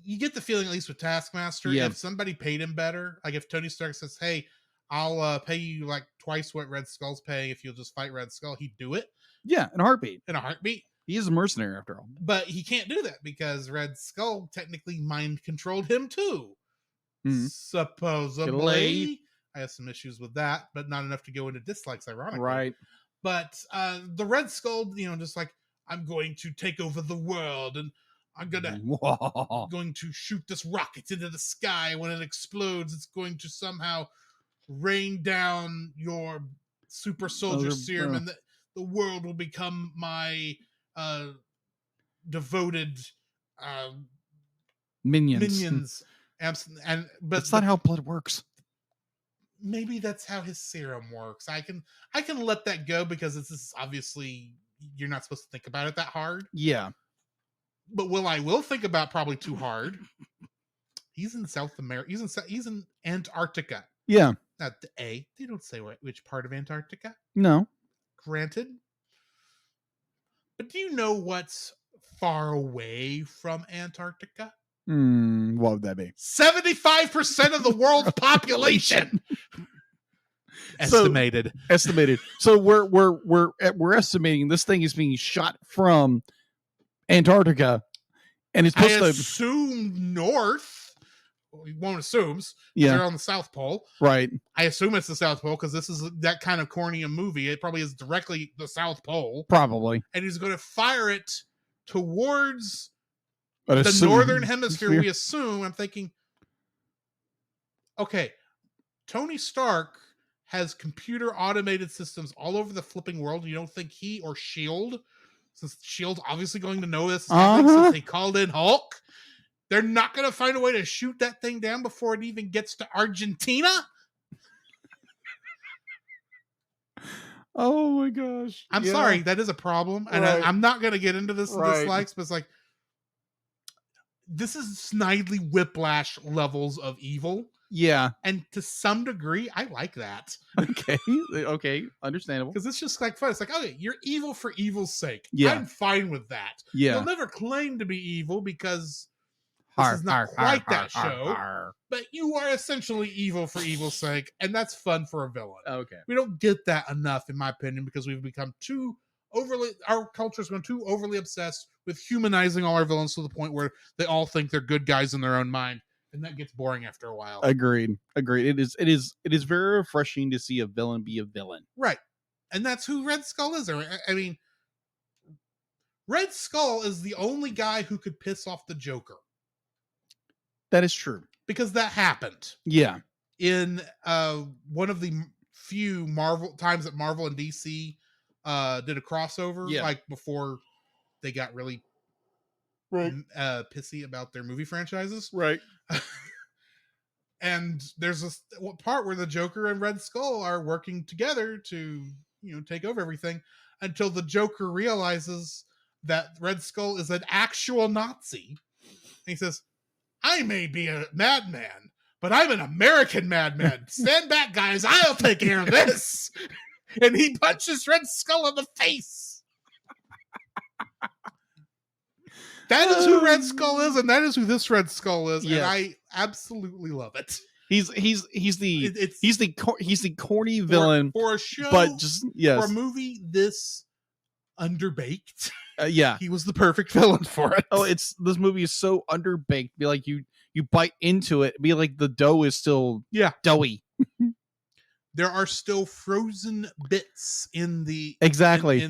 you get the feeling, at least with Taskmaster, Yeah. if somebody paid him better, like if Tony Stark says, "Hey, I'll pay you like twice what Red Skull's paying if you'll just fight Red Skull," he'd do it Yeah, in a heartbeat. in a heartbeat. He is a mercenary after all. But he can't do that because Red Skull technically mind controlled him too. Supposedly. I have some issues with that, but not enough to go into dislikes, ironically. Right. But the Red Skull, just like, I'm going to take over the world and I'm going to shoot this rocket into the sky. When it explodes, it's going to somehow rain down your super soldier serum, and the world will become my devoted minions. But that's not how blood works. Maybe that's how his serum works. I can let that go because this is obviously, you're not supposed to think about it that hard. Yeah. But I will think about probably too hard. He's in South America. He's in Antarctica. Yeah. They don't say which part of Antarctica. No. Granted. But do you know what's far away from Antarctica? What would that be? 75% of the world's population. Estimated. So we're estimating this thing is being shot from Antarctica, and it's supposed I assume north. One assumes. Yeah. They're on the South Pole. Right. I assume it's the South Pole because this is that kind of corny a movie. It probably is directly the South Pole. Probably. And he's going to fire it towards the northern hemisphere, we assume. I'm thinking, okay, Tony Stark has computer automated systems all over the flipping world. You don't think he or S.H.I.E.L.D., since S.H.I.E.L.D.'s obviously going to know this, since they called in Hulk, they're not going to find a way to shoot that thing down before it even gets to Argentina? Oh my gosh. I'm sorry, that is a problem. And I'm not going to get into this dislikes, but it's like, this is Snidely Whiplash levels of evil. Yeah. And to some degree, I like that. Okay. Understandable. Because it's just like fun. It's like, okay, you're evil for evil's sake. Yeah. I'm fine with that. Yeah. You'll never claim to be evil because this is not quite that show. But you are essentially evil for evil's sake. And that's fun for a villain. Okay. We don't get that enough, in my opinion, because we've become our culture's gone too overly obsessed with humanizing all our villains to the point where they all think they're good guys in their own mind, and that gets boring after a while. Agreed. It is very refreshing to see a villain be a villain. Right. And that's who Red Skull is. I mean, Red Skull is the only guy who could piss off the Joker. That is true. Because that happened. Yeah. In one of the few times that Marvel and DC did a crossover, like before they got really pissy about their movie franchises. Right. And there's this part where the Joker and Red Skull are working together to, take over everything until the Joker realizes that Red Skull is an actual Nazi. And he says, I may be a madman, but I'm an American madman. Stand back, guys. I'll take care of this. And he punches Red Skull in the face. That is who Red Skull is, and that is who this Red Skull is, and I absolutely love it. He's the corny villain for a show, but just for a movie this underbaked. Yeah, he was the perfect villain for it. Oh, this movie is so underbaked. Be like you bite into it, be like the dough is still doughy. There are still frozen bits in the exactly.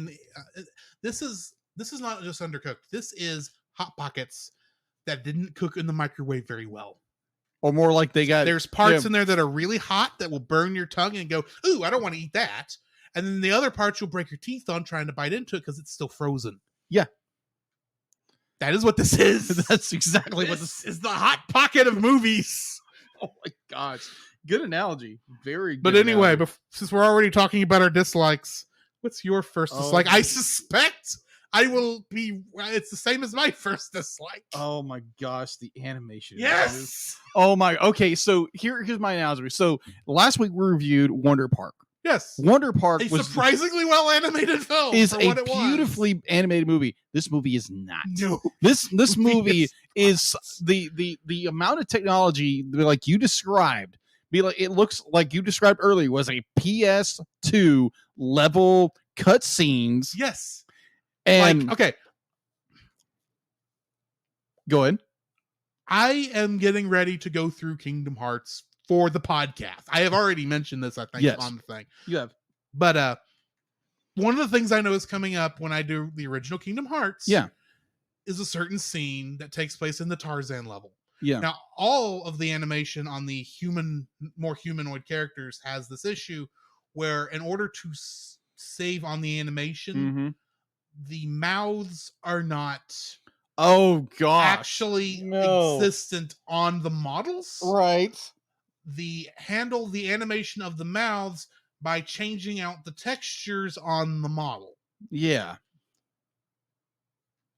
This is not just undercooked. This is Hot Pockets that didn't cook in the microwave very well. Or more like there's parts in there that are really hot that will burn your tongue and go, ooh, I don't want to eat that. And then the other parts you'll break your teeth on trying to bite into it because it's still frozen. Yeah. That is what this is. That's exactly what this is. The Hot Pocket of movies. Oh my gosh. Good analogy. Very good. But anyway, since we're already talking about our dislikes, what's your first dislike? I suspect It's the same as my first dislike. Oh my gosh, the animation. Yes. Oh my. Okay, so here's my analogy. So last week we reviewed Wonder Park. Yes. Wonder Park A was surprisingly well animated film. is for a what it beautifully animated movie. This movie is not. No. This movie is the amount of technology like you described. It looks like you described earlier was a PS2 level cutscenes. Yes. And okay, go ahead. I am getting ready to go through Kingdom Hearts for the podcast. I have already mentioned this, I think, Yes. on the thing. You have. But one of the things I know is coming up when I do the original Kingdom Hearts is a certain scene that takes place in the Tarzan level. Yeah. Now, all of the animation on the more humanoid characters has this issue where in order to save on the animation, the mouths are not actually existent on the models. Right. The animation of the mouths by changing out the textures on the model. Yeah.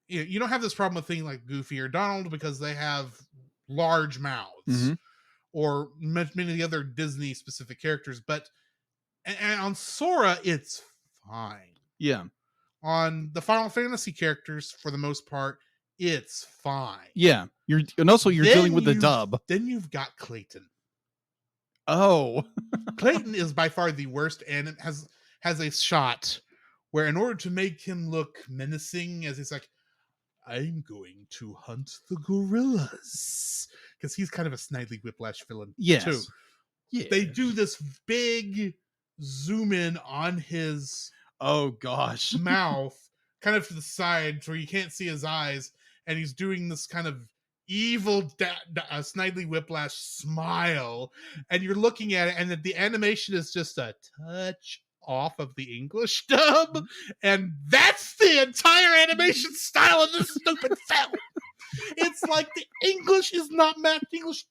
You don't have this problem with things like Goofy or Donald because they have large mouths, or many of the other Disney specific characters. But and on Sora, it's fine. Yeah. On the Final Fantasy characters, for the most part, it's fine. Yeah. You're dealing with the dub. Then you've got Clayton. Oh. Clayton is by far the worst, and has a shot where in order to make him look menacing, as he's like, I'm going to hunt the gorillas. Because he's kind of a Snidely Whiplash villain, too. Yeah. They do this big zoom in on his mouth, kind of to the side where you can't see his eyes, and he's doing this kind of evil Snidely Whiplash smile, and you're looking at it, and the animation is just a touch off of the English dub, and that's the entire animation style of this stupid film. It's like the English is not matched. English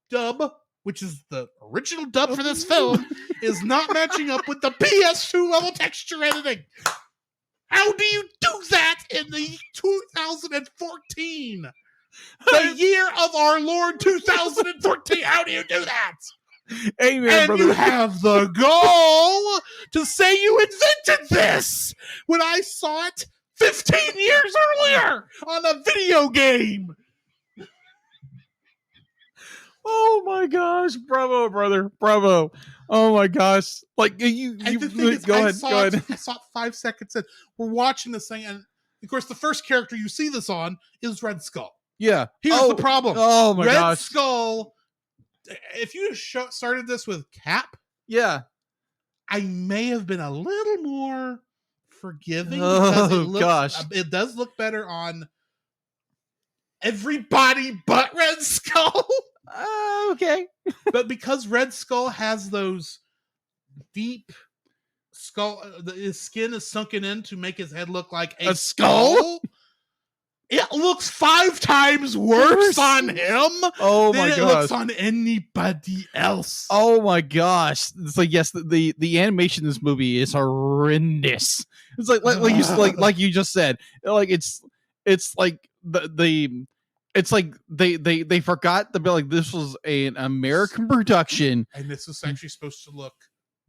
dub, which is the original dub for this film, is not matching up with the PS2 level texture editing. How do you do that in the 2014? The year of our Lord 2014. How do you do that? Amen, and brother. You have the gall to say you invented this when I saw it 15 years earlier on a video game. Oh my gosh. Bravo, brother. Bravo. Oh my gosh. Like you go ahead. I saw it 5 seconds in. We're watching this thing, and of course the first character you see this on is Red Skull. Yeah. Here's the problem. Oh my gosh. Red Skull, if you started this with Cap, I may have been a little more forgiving. It does look better on everybody but Red Skull. Okay. But because Red Skull has those deep skull, his skin is sunken in to make his head look like a skull. It looks 5 times worse on him than it looks on anybody else. Oh my gosh. It's like, yes, the animation in this movie is horrendous. It's like you just said. Like it's like it's like they forgot to be like, this was an American production. And this was actually supposed to look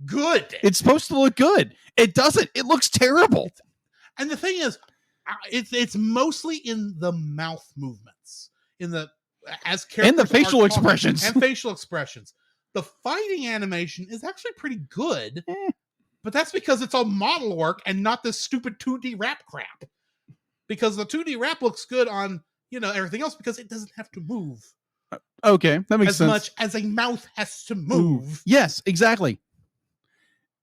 good. It's supposed to look good. It doesn't. It looks terrible. And the thing is, it's mostly in the mouth movements, in the and the facial expressions. And facial expressions. The fighting animation is actually pretty good, but that's because it's all model work and not this stupid 2D rap crap. Because the 2D rap looks good on everything else because it doesn't have to move. Okay, that makes sense. As much as a mouth has to move. Yes, exactly.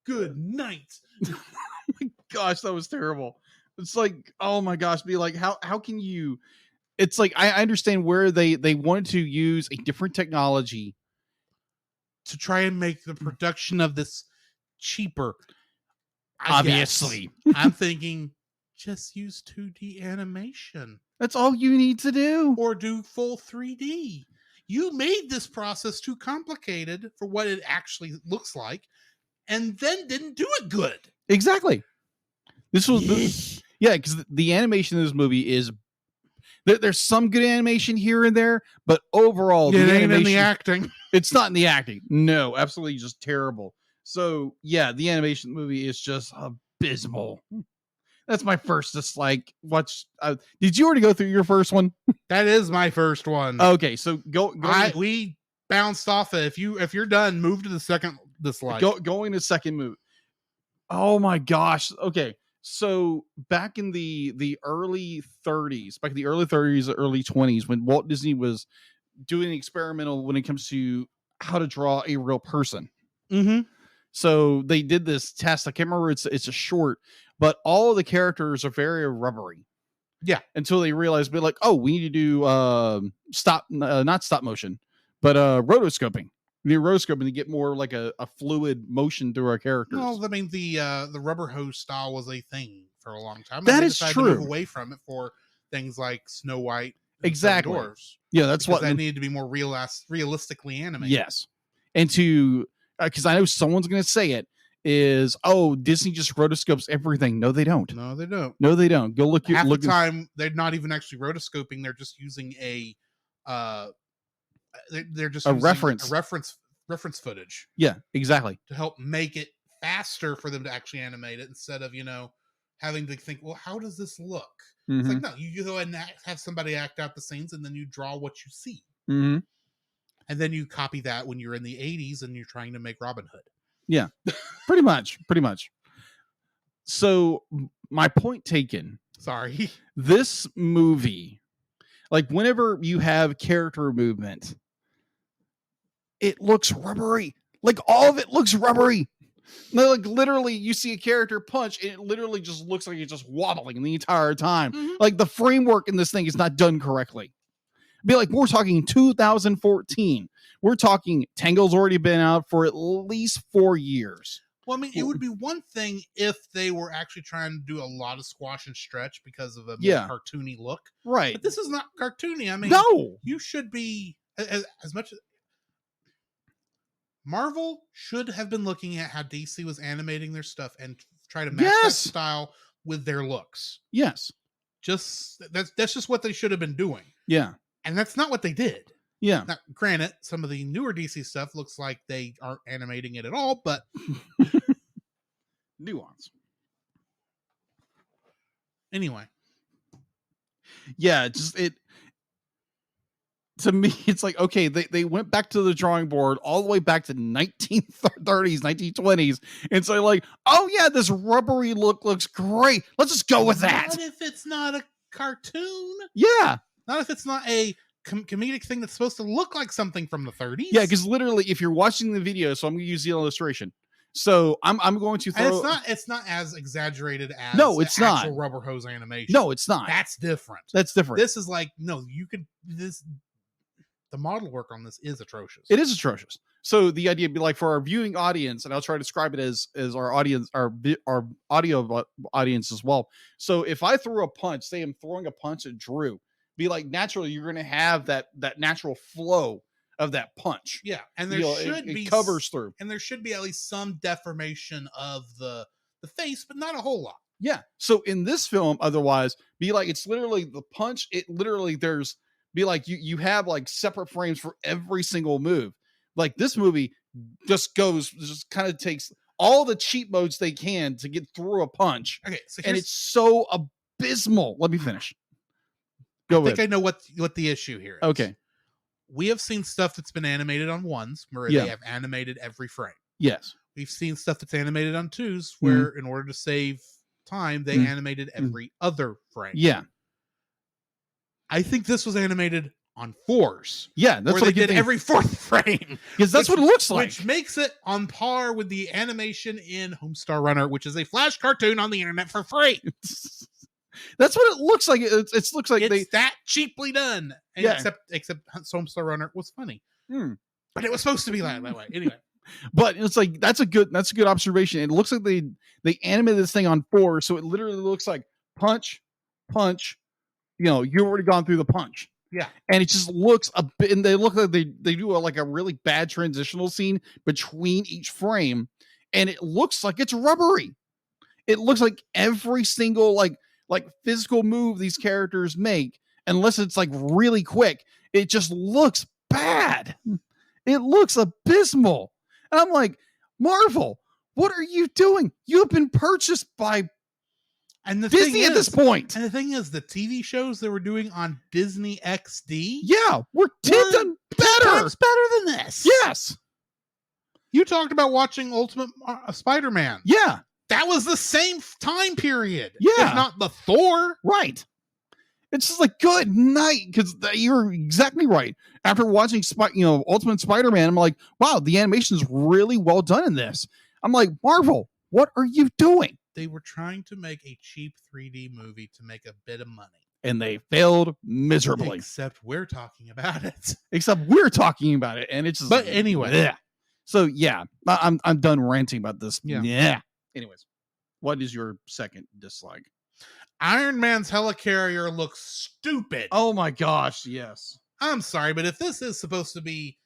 Good night. Oh my gosh, that was terrible. It's like, oh my gosh, be like, how can you? It's like I understand where they wanted to use a different technology to try and make the production of this cheaper. Obviously, I'm thinking just use 2D animation. That's all you need to do, or do full 3D. You made this process too complicated for what it actually looks like, and then didn't do it good. Exactly. This was Yeah, because the animation in this movie is there's some good animation here and there, but overall, It the ain't animation, in the acting. it's not in the acting. No, absolutely just terrible. So yeah, the animation in the movie is just abysmal. That's my first dislike. Did you already go through your first one? That is my first one. Okay, so We bounced off it. If you're done, move to the second dislike. Going to second movie. Oh my gosh. Okay. So back in the early 30s, early 20s, when Walt Disney was doing experimental when it comes to how to draw a real person. Mm-hmm. So they did this test. I can't remember. It's a short, but all of the characters are very rubbery. Yeah. Until they realized, be like, oh, we need to do not stop motion, but rotoscoping. We need rotoscoping to get more like a fluid motion through our characters. Well, I mean, the rubber hose style was a thing for a long time. That they is decided true. To move away from it for things like Snow White. And Exactly. Seven Dwarfs, Yeah, that's what that needed to be more realistically animated. Yes, and to because I know someone's going to say it is, oh, Disney just rotoscopes everything. No, they don't. No, they don't. No, they don't. Go look. Half the time, they're not even actually rotoscoping. They're just using they're just a using reference footage. Yeah, exactly. To help make it faster for them to actually animate it instead of having to think, well, how does this look? Mm-hmm. It's like, no, you go ahead and have somebody act out the scenes, and then you draw what you see. Mm-hmm. And then you copy that when you're in the 80s and you're trying to make Robin Hood. Yeah, pretty much. So my point taken. Sorry. This movie, like whenever you have character movement, it looks rubbery. Like all of it looks rubbery. Like literally you see a character punch and it literally just looks like it's just wobbling the entire time. Mm-hmm. Like the framework in this thing is not done correctly. Be like, we're talking 2014. We're talking Tangled's already been out for at least 4 years. Well, I mean, it would be one thing if they were actually trying to do a lot of squash and stretch because of a more cartoony look. Right. But this is not cartoony. I mean, no. You should be, as much as Marvel should have been looking at how DC was animating their stuff and try to match that style with their looks. Yes. That's just what they should have been doing. Yeah. And that's not what they did. Yeah. Now, granted, some of the newer DC stuff looks like they aren't animating it at all, but nuance. Anyway. Yeah, to me, it's like, okay, they went back to the drawing board all the way back to 1930s, 1920s. And so like, oh yeah, this rubbery look looks great. Let's just go with that. Not if it's not a cartoon. Yeah. Not if it's not a comedic thing that's supposed to look like something from the 30s. Yeah, because literally, if you're watching the video, so I'm going to use the illustration. So I'm going to throw. And it's not as exaggerated as it's not actual rubber hose animation. No, it's not. That's different. This is like the model work on this is atrocious. It is atrocious. So the idea would be like for our viewing audience, and I'll try to describe it as our audience, our audio audience as well. So if I threw a punch, say I'm throwing a punch at Drew, be like naturally you're going to have that natural flow of that punch. Yeah, and there should be covers through, and there should be at least some deformation of the face, but not a whole lot. Yeah. So in this film, otherwise, be like it's literally the punch. It literally be like you have like separate frames for every single move. Like this movie just kind of takes all the cheat modes they can to get through a punch. Okay, so and it's so abysmal. Let me finish. Go ahead. I think I know what the issue here is. Okay. We have seen stuff that's been animated on ones where they have animated every frame. Yes. We've seen stuff that's animated on twos where in order to save time, they animated every other frame. Yeah. I think this was animated on fours. Yeah, that's what they did every fourth frame. Because that's what it looks like. Which makes it on par with the animation in Homestar Runner, which is a Flash cartoon on the internet for free. That's what it looks like. It looks like it's that cheaply done. And except Homestar Runner was funny. But it was supposed to be that way. Anyway. But it's like that's a good observation. It looks like they animated this thing on 4, so it literally looks like punch. You've already gone through the punch. Yeah. And it just looks a bit, and they look like they do a really bad transitional scene between each frame, and it looks like it's rubbery. It looks like every single like physical move these characters make, unless it's like really quick, it just looks bad. It looks abysmal. And I'm like, Marvel, what are you doing? You have been purchased by Disney at this point. And the thing is, the TV shows they were doing on Disney XD, were 10 times better than this. Yes. You talked about watching Ultimate Spider-Man. Yeah. That was the same time period. Yeah. If not the Thor. Right. It's just like, good night, because you're exactly right. After watching Ultimate Spider-Man, I'm like, wow, the animation is really well done in this. I'm like, Marvel, what are you doing? They were trying to make a cheap 3D movie to make a bit of money. And they failed miserably. Except we're talking about it. And it's just. But anyway. Bleh. So yeah, I'm done ranting about this. Yeah. Anyways, what is your second dislike? Iron Man's helicarrier looks stupid. Oh my gosh, yes. I'm sorry, but if this is supposed to be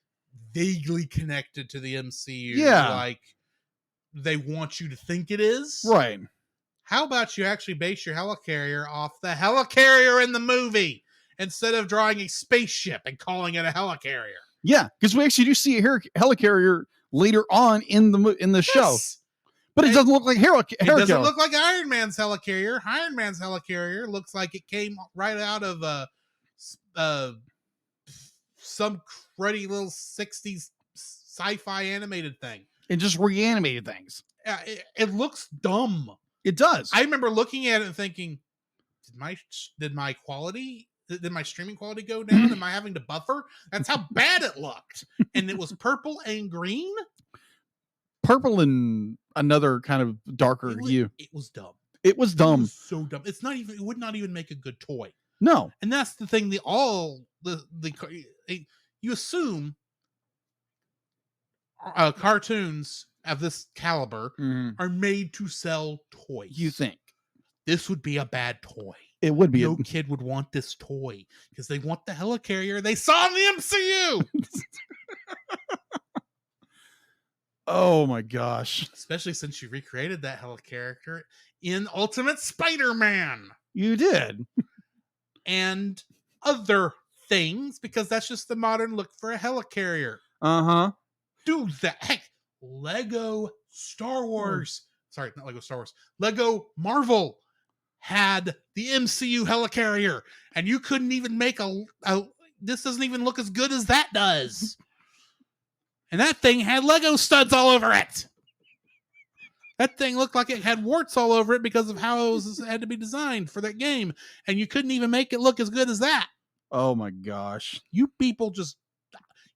vaguely connected to the MCU, like they want you to think it is, right? How about you actually base your helicarrier off the helicarrier in the movie instead of drawing a spaceship and calling it a helicarrier? Yeah, because we actually do see a helicarrier later on in the show, but it doesn't look like It doesn't look like Iron Man's helicarrier. Iron Man's helicarrier looks like it came right out of some cruddy little 60s sci-fi animated thing. It just reanimated things. It looks dumb. It does. I remember looking at it and thinking, did my streaming quality go down? Am I having to buffer? That's how bad it looked. And it was purple and green. Purple and another kind of darker hue. It was dumb. It was dumb. It was so dumb. It would not even make a good toy. No. And that's the thing. You assume cartoons of this caliber are made to sell toys. You think this would be a bad toy? It would be. No kid would want this toy because they want the helicarrier they saw in the MCU. Oh my gosh. Especially since you recreated that helicarrier in Ultimate Spider-Man. You did. And other things, because that's just the modern look for a helicarrier. Uh-huh. Dude, heck, Lego Star Wars. Sorry, not Lego Star Wars. Lego Marvel had the MCU helicarrier, and you couldn't even make this doesn't even look as good as that does. And that thing had Lego studs all over it. That thing looked like it had warts all over it because of how it had to be designed for that game. And you couldn't even make it look as good as that. Oh my gosh. You people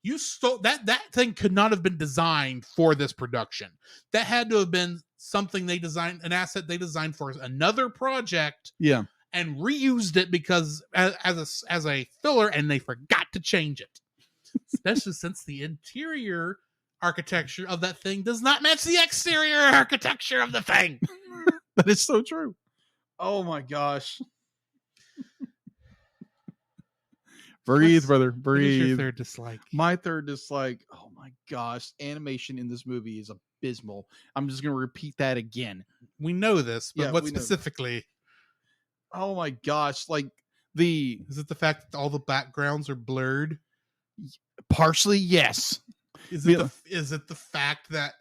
you stole that thing could not have been designed for this production. That had to have been something they designed, an asset they designed for another project. Yeah. And reused it because as a filler, and they forgot to change it. Especially since the interior architecture of that thing does not match the exterior architecture of the thing. That is so true. Oh my gosh. Breathe, brother. Breathe. What is your third dislike? My third dislike. Oh my gosh. Animation in this movie is abysmal. I'm just going to repeat that again. We know this, but what we specifically? Oh my gosh. Like is it the fact that all the backgrounds are blurred? Partially, yes. Is it the fact that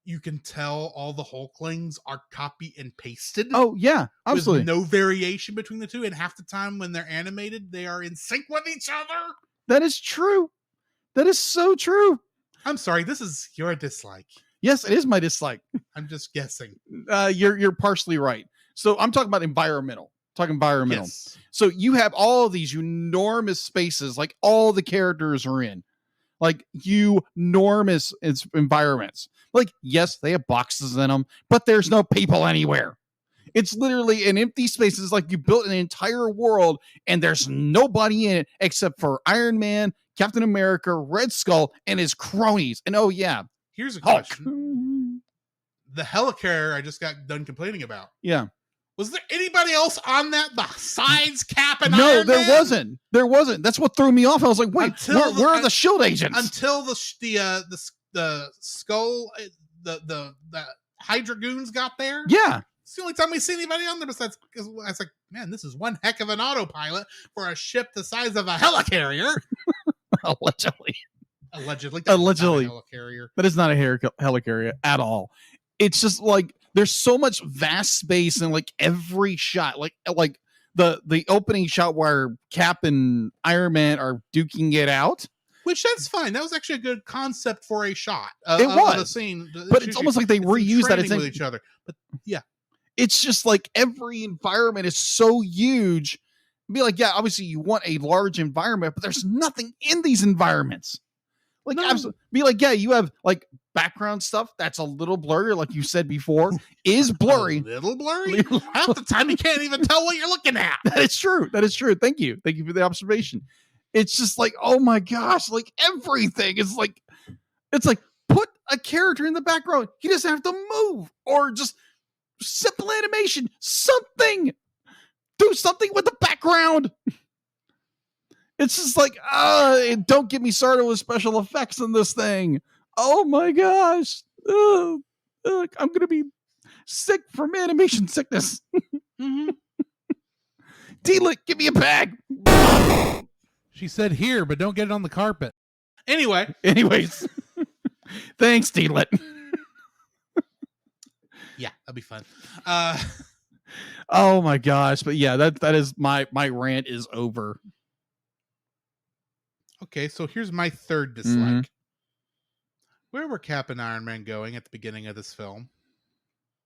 you can tell all the Hulklings are copy and pasted? Oh yeah, absolutely. With no variation between the two, and half the time when they're animated, they are in sync with each other. That is true. That is so true. I'm sorry, this is your dislike. Yes, it is my dislike. I'm just guessing. You're partially right. So I'm talking about environmental. Yes. So you have all of these enormous spaces, like all the characters are in, like enormous environments. Like, yes, they have boxes in them, but there's no people anywhere. It's literally an empty space. It's like you built an entire world and there's nobody in it except for Iron Man, Captain America, Red Skull, and his cronies. And oh yeah, here's a Hulk. question. The helicarrier I just got done complaining about. Yeah. Was there anybody else on that besides Cap and No, Iron there Man? wasn't. There wasn't. That's what threw me off. I was like, wait, where are the shield agents? Until the skull, the Hydra goons got there? Yeah. It's the only time we see anybody on there besides. Because I was like, man, this is one heck of an autopilot for a ship the size of a helicarrier. Allegedly. Allegedly. Allegedly. Not a helicarrier. That is not a helicarrier at all. It's just like there's so much vast space in like every shot. Like the opening shot where Cap and Iron Man are duking it out. Which that's fine. That was actually a good concept for a shot. It was of a scene. But it's almost like they reuse that with each other. But yeah. It's just like every environment is so huge. Be like, yeah, obviously you want a large environment, but there's nothing in these environments. Like, absolutely. Be like, yeah, you have like background stuff that's a little blurry, like you said before, is blurry. A little blurry? Half the time you can't even tell what you're looking at. That is true. That is true. Thank you. Thank you for the observation. It's just like, oh my gosh, like everything is like, it's like put a character in the background. He doesn't have to move or just simple animation, something. Do something with the background. It's just like, don't get me started with special effects in this thing. Oh my gosh. I'm going to be sick from animation sickness. Mm-hmm. D-Lit, give me a bag. She said here, but don't get it on the carpet. Anyways. Thanks, D-Lit. Yeah, that'll be fun. Oh my gosh. But yeah, that is my rant is over. Okay, so here's my third dislike. Mm-hmm. Where were Cap and Iron Man going at the beginning of this film?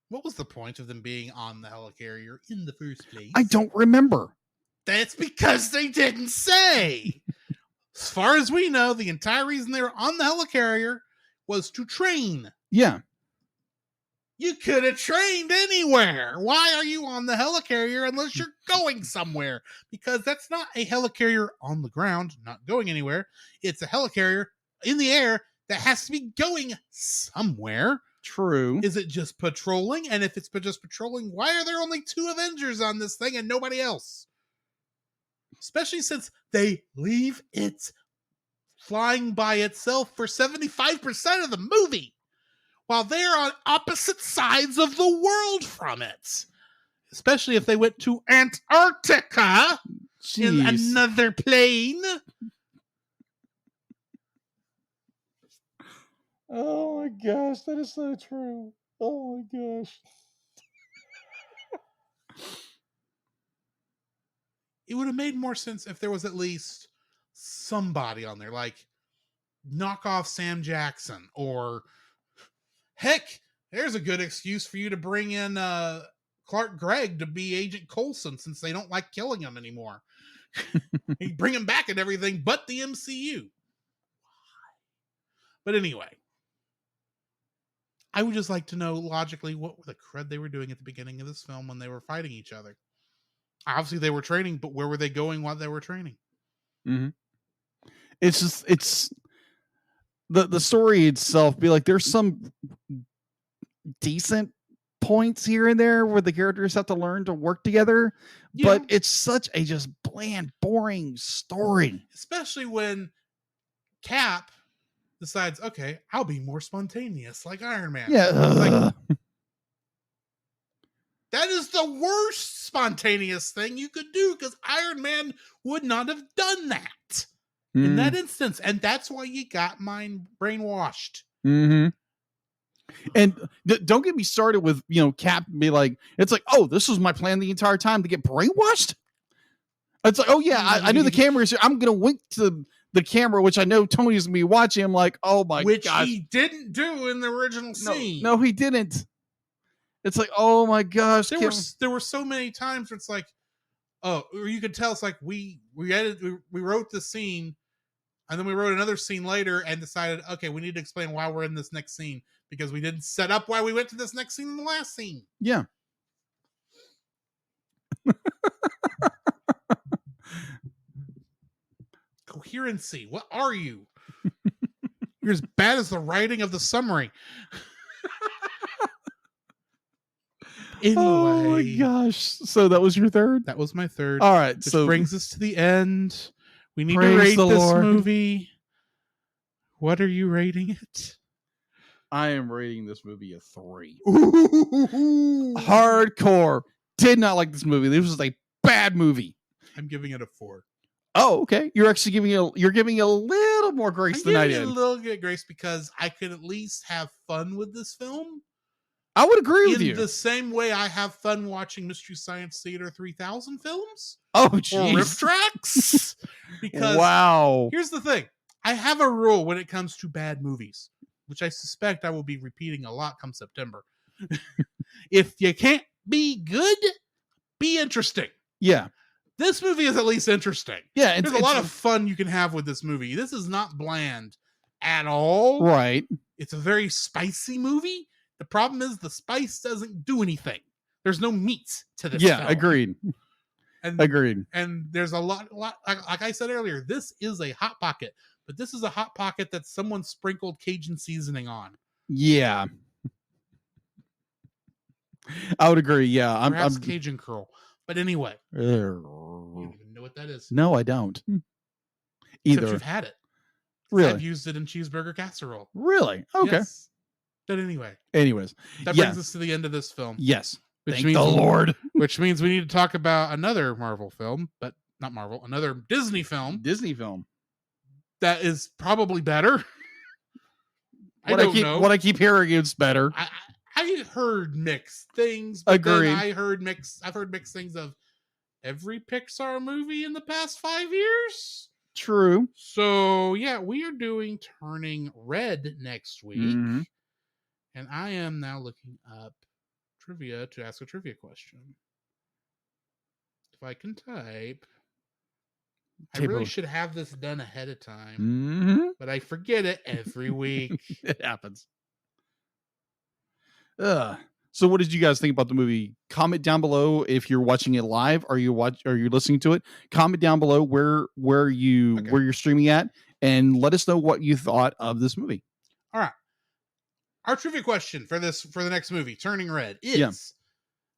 What was the point of them being on the helicarrier in the first place? I don't remember. That's because they didn't say. As far as we know, the entire reason they were on the helicarrier was to train. Yeah. You could have trained anywhere. Why are you on the helicarrier unless you're going somewhere? Because that's not a helicarrier on the ground, not going anywhere. It's a helicarrier in the air that has to be going somewhere. True. Is it just patrolling? And if it's just patrolling, why are there only 2 Avengers on this thing and nobody else? Especially since they leave it flying by itself for 75% of the movie, while they're on opposite sides of the world from it. Especially if they went to Antarctica in another plane. Oh my gosh, that is so true. Oh my gosh. It would have made more sense if there was at least somebody on there, like knock off Sam Jackson, or heck, there's a good excuse for you to bring in Clark Gregg to be Agent Coulson, since they don't like killing him anymore. You bring him back and everything but the MCU. But anyway, I would just like to know logically what the crud they were doing at the beginning of this film when they were fighting each other. Obviously they were training, but where were they going while they were training? Mm-hmm. It's the story itself. Be like, there's some decent points here and there where the characters have to learn to work together, but it's such a just bland, boring story. Especially when Cap decides, okay, I'll be more spontaneous like Iron Man. Yeah. Like, that is the worst spontaneous thing you could do, because Iron Man would not have done that in that instance. And that's why you got mine brainwashed. Mm-hmm. And don't get me started with, Cap be like, it's like, oh, this was my plan the entire time to get brainwashed. It's like, oh yeah, I knew the camera is here. I'm going to wink to the camera, which I know Tony's going to be watching. I'm like, oh my gosh. Which gosh. he didn't do in the original scene. No, he didn't. It's like, oh my gosh. There were so many times where it's like, oh, or you could tell it's like we wrote the scene, and then we wrote another scene later and decided, okay, we need to explain why we're in this next scene, because we didn't set up why we went to this next scene in the last scene. Yeah. Coherency. What are you? You're as bad as the writing of the summary. Anyway. Oh my gosh. So that was your third? That was my third. All right. Which brings us to the end. We need to Praise rate the this Lord. movie. What are you rating it? I am rating this movie a 3. Ooh. Hardcore. Did not like this movie. This was a bad movie. I'm giving it a 4. Oh, okay. You're actually giving a little more grace than I I'm did. giving it a little bit of grace because I could at least have fun with this film. I would agree with you. In the same way I have fun watching Mystery Science Theater 3000 films. Oh, Or jeez. Riff Tracks. Because wow. here's the thing. I have a rule when it comes to bad movies, which I suspect I will be repeating a lot come September. If you can't be good, be interesting. Yeah. This movie is at least interesting. Yeah. There's a lot of fun you can have with this movie. This is not bland at all. Right. It's a very spicy movie. The problem is the spice doesn't do anything. There's no meat to this film. Agreed. Agreed. And there's a lot, like I said earlier, this is a Hot Pocket, but this is a Hot Pocket that someone sprinkled Cajun seasoning on. Yeah. I would agree. Yeah. Perhaps I'm Cajun curl. But anyway, you don't even know what that is. No, I don't. Except Either. you've had it. Really? I've used it in cheeseburger casserole. Really? Okay. Yes. But anyway. Anyways. That brings us to the end of this film. Yes. Which Thank means the Lord. Which means we need to talk about another Marvel film, but not Marvel, another Disney film that is probably better. I don't know. What I keep hearing is better. I heard mixed things. But Agreed. then I've heard mixed things of every Pixar movie in the past 5 years. True. So yeah, we are doing Turning Red next week. Mhm. And I am now looking up trivia to ask a trivia question. If I can type, I really should have this done ahead of time, but I forget it every week. It happens. So what did you guys think about the movie? Comment down below if you're watching it live. Are you listening to it? Comment down below where you're streaming at, and let us know what you thought of this movie. All right. Our trivia question for the next movie, Turning Red, is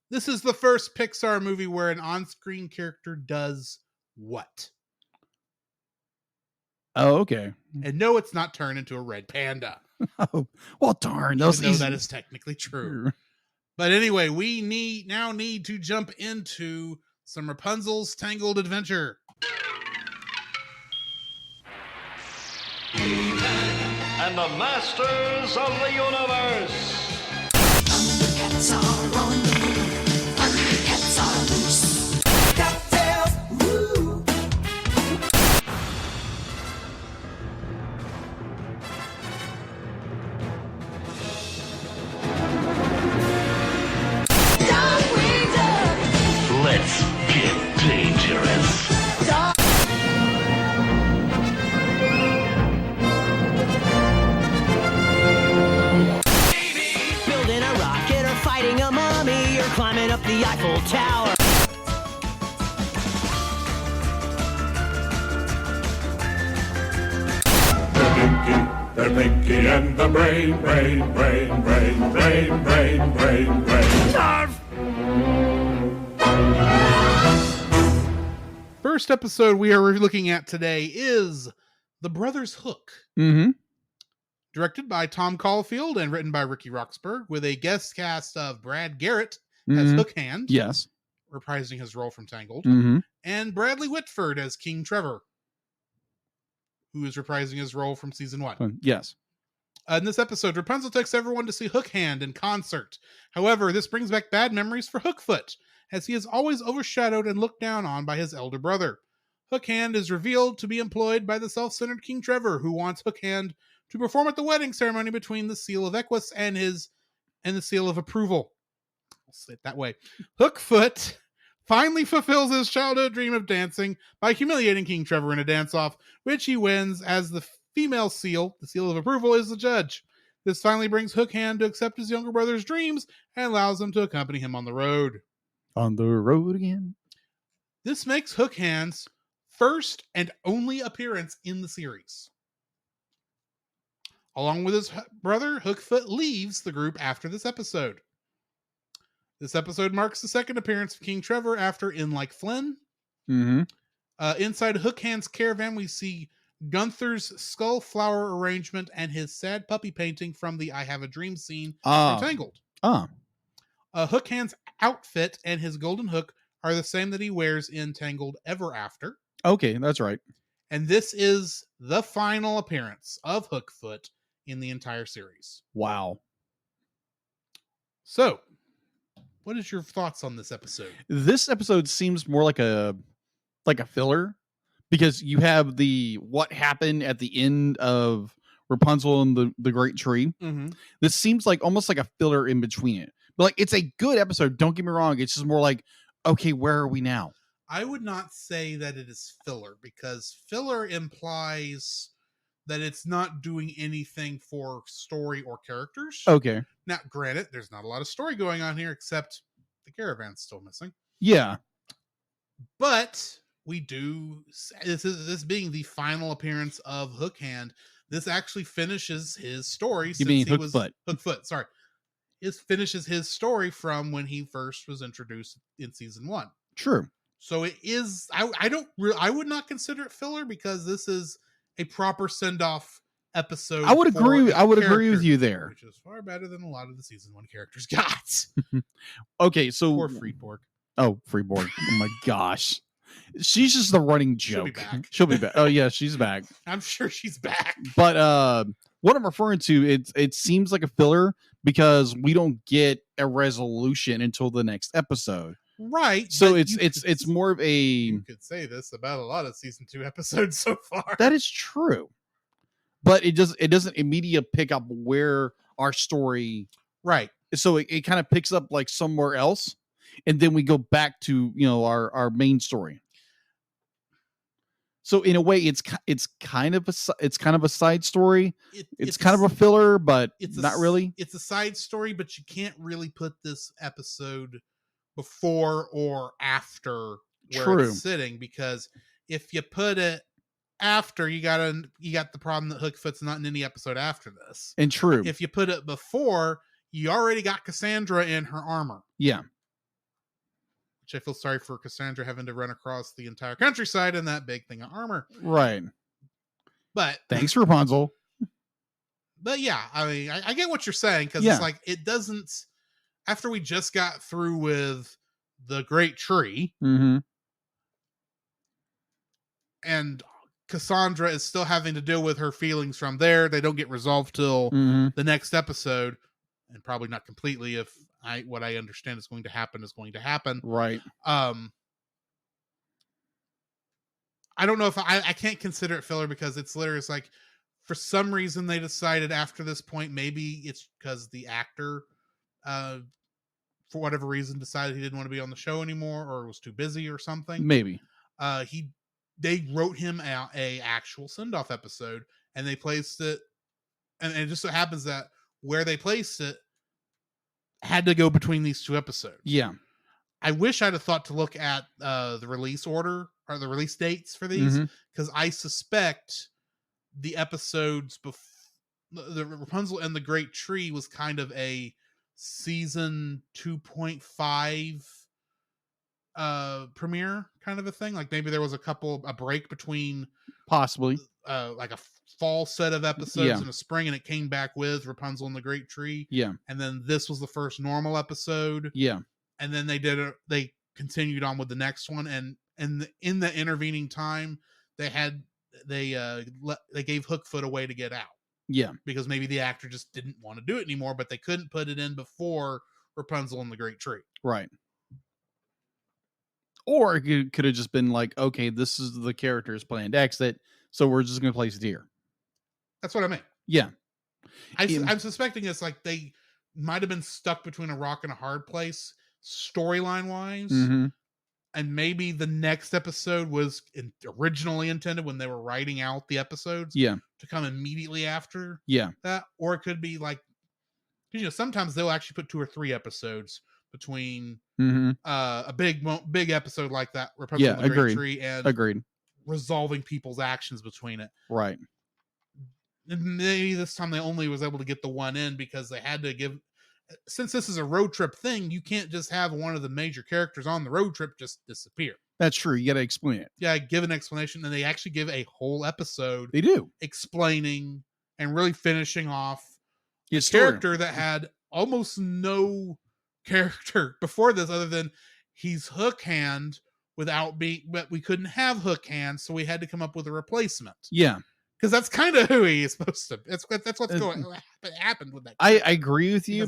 this is the first Pixar movie where an on-screen character does what? Oh, okay. And no, it's not turn into a red panda. Oh, well, darn. Even though that is technically true. But anyway, we now need to jump into some Rapunzel's Tangled adventure. And the masters of the universe. Thundercats are on the move. Thundercats are loose. Cocktails, woo. Let's get dangerous. Building a rocket or fighting a mummy or climbing up the Eiffel Tower. The pinky and the brain. First episode we are looking at today is The Brothers Hook. Mm-hmm. Directed by Tom Caulfield and written by Ricky Roxburgh, with a guest cast of Brad Garrett as Hook Hand. Yes. Reprising his role from Tangled. Mm-hmm. And Bradley Whitford as King Trevor, who is reprising his role from season 1. Yes. In this episode, Rapunzel takes everyone to see Hook Hand in concert. However, this brings back bad memories for Hookfoot, as he is always overshadowed and looked down on by his elder brother. Hook Hand is revealed to be employed by the self-centered King Trevor, who wants Hook Hand to perform at the wedding ceremony between the Seal of Equus and the Seal of Approval. I'll say it that way. Hookfoot finally fulfills his childhood dream of dancing by humiliating King Trevor in a dance-off, which he wins as the female seal, the Seal of Approval, is the judge. This finally brings Hook Hand to accept his younger brother's dreams and allows him to accompany him on the road. On the road again. This makes Hook Hand's first and only appearance in the series. Along with his brother, Hookfoot leaves the group after this episode. This episode marks the second appearance of King Trevor after In Like Flynn. Mm-hmm. Inside Hook Hand's caravan, we see Gunther's skull flower arrangement, and his sad puppy painting from the I Have a Dream scene Ah. from Tangled. Ah. Hook Hand's outfit and his golden hook are the same that he wears in Tangled Ever After. Okay, that's right. And this is the final appearance of Hookfoot in the entire series. Wow. So, what is your thoughts on this episode? This episode seems more like a filler, because you have the what happened at the end of Rapunzel and the Great Tree. Mm-hmm. This seems like almost like a filler in between it. But like, it's a good episode, don't get me wrong. It's just more like, okay, where are we now? I would not say that it is filler, because filler implies that it's not doing anything for story or characters. Okay. Now, granted, there's not a lot of story going on here, except the caravan's still missing. Yeah. But we do, this being the final appearance of Hook Hand, this actually finishes his story. You mean Hookfoot? Hookfoot, sorry. It finishes his story from when he first was introduced in season 1. True. So it is, I would not consider it filler, because this is a proper send-off episode. I would agree with you there. Which is far better than a lot of the season 1 characters got. Okay, so Poor Freeborg. Oh, Freeborg. Oh my gosh. She's just the running joke. She'll be back. Oh yeah, she's back. I'm sure she's back. But what I'm referring to, it seems like a filler because we don't get a resolution until the next episode. Right. So it's more of a, you could say this about a lot of season 2 episodes so far. That is true. But it doesn't immediately pick up where our story, right. So it kind of picks up like somewhere else, and then we go back to, our main story. So in a way, it's kind of a side story. It's kind of a filler, but it's not really. It's a side story, but you can't really put this episode before or after where it's sitting, because if you put it after, you got the problem that Hookfoot's not in any episode after this. And true. If you put it before, you already got Cassandra in her armor. Yeah. Which I feel sorry for Cassandra having to run across the entire countryside in that big thing of armor. Right. But thanks, Rapunzel. But yeah, I mean, I get what you're saying, because it's like, it doesn't, after we just got through with the Great Tree, mm-hmm. and Cassandra is still having to deal with her feelings from there. They don't get resolved till mm-hmm. the next episode, and probably not completely if what I understand is going to happen. Right. I don't know if I can't consider it filler, because it's literally, it's like, for some reason they decided after this point, maybe it's because the actor, for whatever reason, decided he didn't want to be on the show anymore, or was too busy or something. Maybe. They wrote him a actual send-off episode, and they placed it, and it just so happens that where they placed it had to go between these 2 episodes. Yeah. I wish I'd have thought to look at the release order, or the release dates for these, because I suspect the episodes before the Rapunzel and the Great Tree was kind of a season 2.5 premiere kind of a thing. Like maybe there was a break between, possibly like a fall set of episodes in the spring, and it came back with Rapunzel and the Great Tree. Yeah. And then this was the first normal episode. Yeah. And then they continued on with the next one, and in the intervening time, they gave Hookfoot a way to get out. Yeah. Because maybe the actor just didn't want to do it anymore, but they couldn't put it in before Rapunzel and the Great Tree. Right. Or it could have just been like, okay, this is the character's planned exit, so we're just going to place it here. That's what I mean. Yeah. I'm suspecting it's like they might have been stuck between a rock and a hard place, storyline wise. Mm-hmm. And maybe the next episode was originally intended, when they were writing out the episodes, to come immediately after that. Or it could be like, because sometimes they'll actually put 2 or 3 episodes between a big episode like that, Rapunzel and the Great Tree, and resolving people's actions between it. Right. And maybe this time they only was able to get the one in because they had to give, since this is a road trip thing, you can't just have one of the major characters on the road trip just disappear. That's true. You got to explain it. Yeah, give an explanation, and they actually give a whole episode They do. explaining and really finishing off a His story. character that had almost no character before this, other than he's Hook Hand without being, but we couldn't have Hook Hand, so we had to come up with a replacement. Yeah. Because that's kind of who he is supposed to. That's what's happened with that. I agree with you.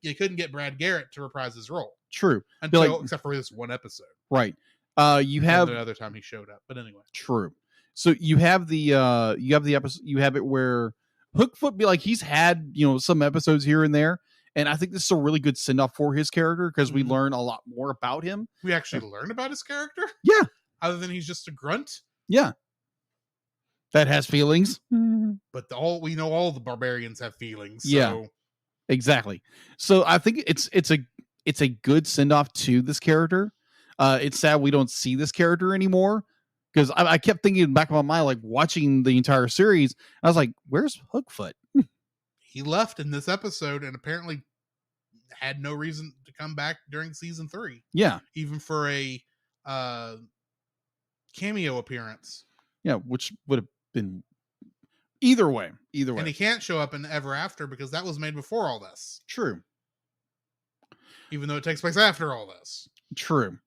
You couldn't get Brad Garrett to reprise his role. True. Except for this one episode. Right. You have the other time he showed up, but anyway. True. So you have the episode. You have it where Hookfoot be like, he's had some episodes here and there, and I think this is a really good send off for his character because we learn a lot more about him. We actually learn about his character. Yeah. Other than he's just a grunt. Yeah. That has feelings. But we know all the barbarians have feelings. So. Yeah. Exactly. So I think it's a good send off to this character. It's sad we don't see this character anymore because I kept thinking in the back of my mind, like watching the entire series, I was like, where's Hookfoot? He left in this episode and apparently had no reason to come back during season 3. Yeah. Even for a cameo appearance. Yeah, which would have been either way. And he can't show up in Ever After because that was made before all this. True. Even though it takes place after all this. True.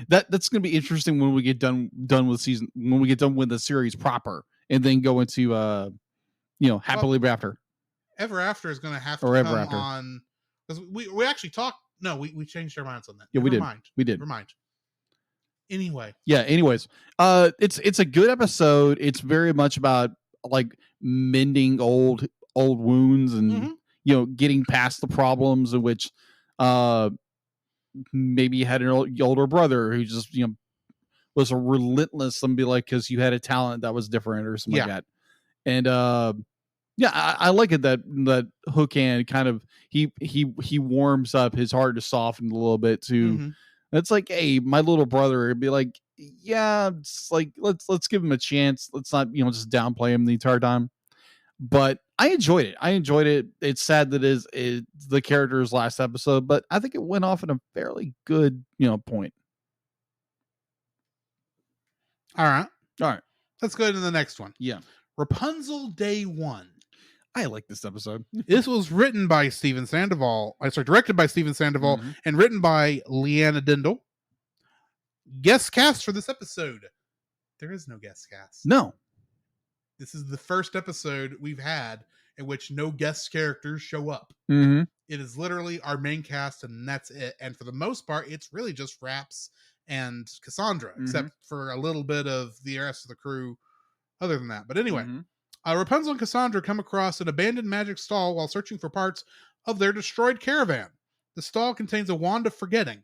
That's going to be interesting when we get done with the series proper and then go into Happily Ever After. Ever After is going to have to or come Ever After. On because we actually talked. No, we changed our minds on that. Yeah, we did. We did. Never mind. Anyway. Yeah. Anyways, it's a good episode. It's very much about like mending old wounds and getting past the problems in which maybe you had an older brother who just was a relentless and be like, because you had a talent that was different or something like that. And I like it that Hook Hand kind of he warms up his heart to soften a little bit to it's like, hey, my little brother, it'd be like, yeah, it's like let's give him a chance. Let's not just downplay him the entire time. But I enjoyed it. It's sad that it's the character's last episode, but I think it went off in a fairly good point. All right. Let's go to the next one. Yeah. Rapunzel Day 1. I like this episode. This was written by Stephen Sandoval. Directed by Stephen Sandoval and written by Leanna Dindal. Guest cast for this episode. There is no guest cast. No. This is the first episode we've had in which no guest characters show up. Mm-hmm. It is literally our main cast, and that's it. And for the most part, it's really just Raps and Cassandra, except for a little bit of the rest of the crew other than that. But anyway, Rapunzel and Cassandra come across an abandoned magic stall while searching for parts of their destroyed caravan. The stall contains a wand of forgetting.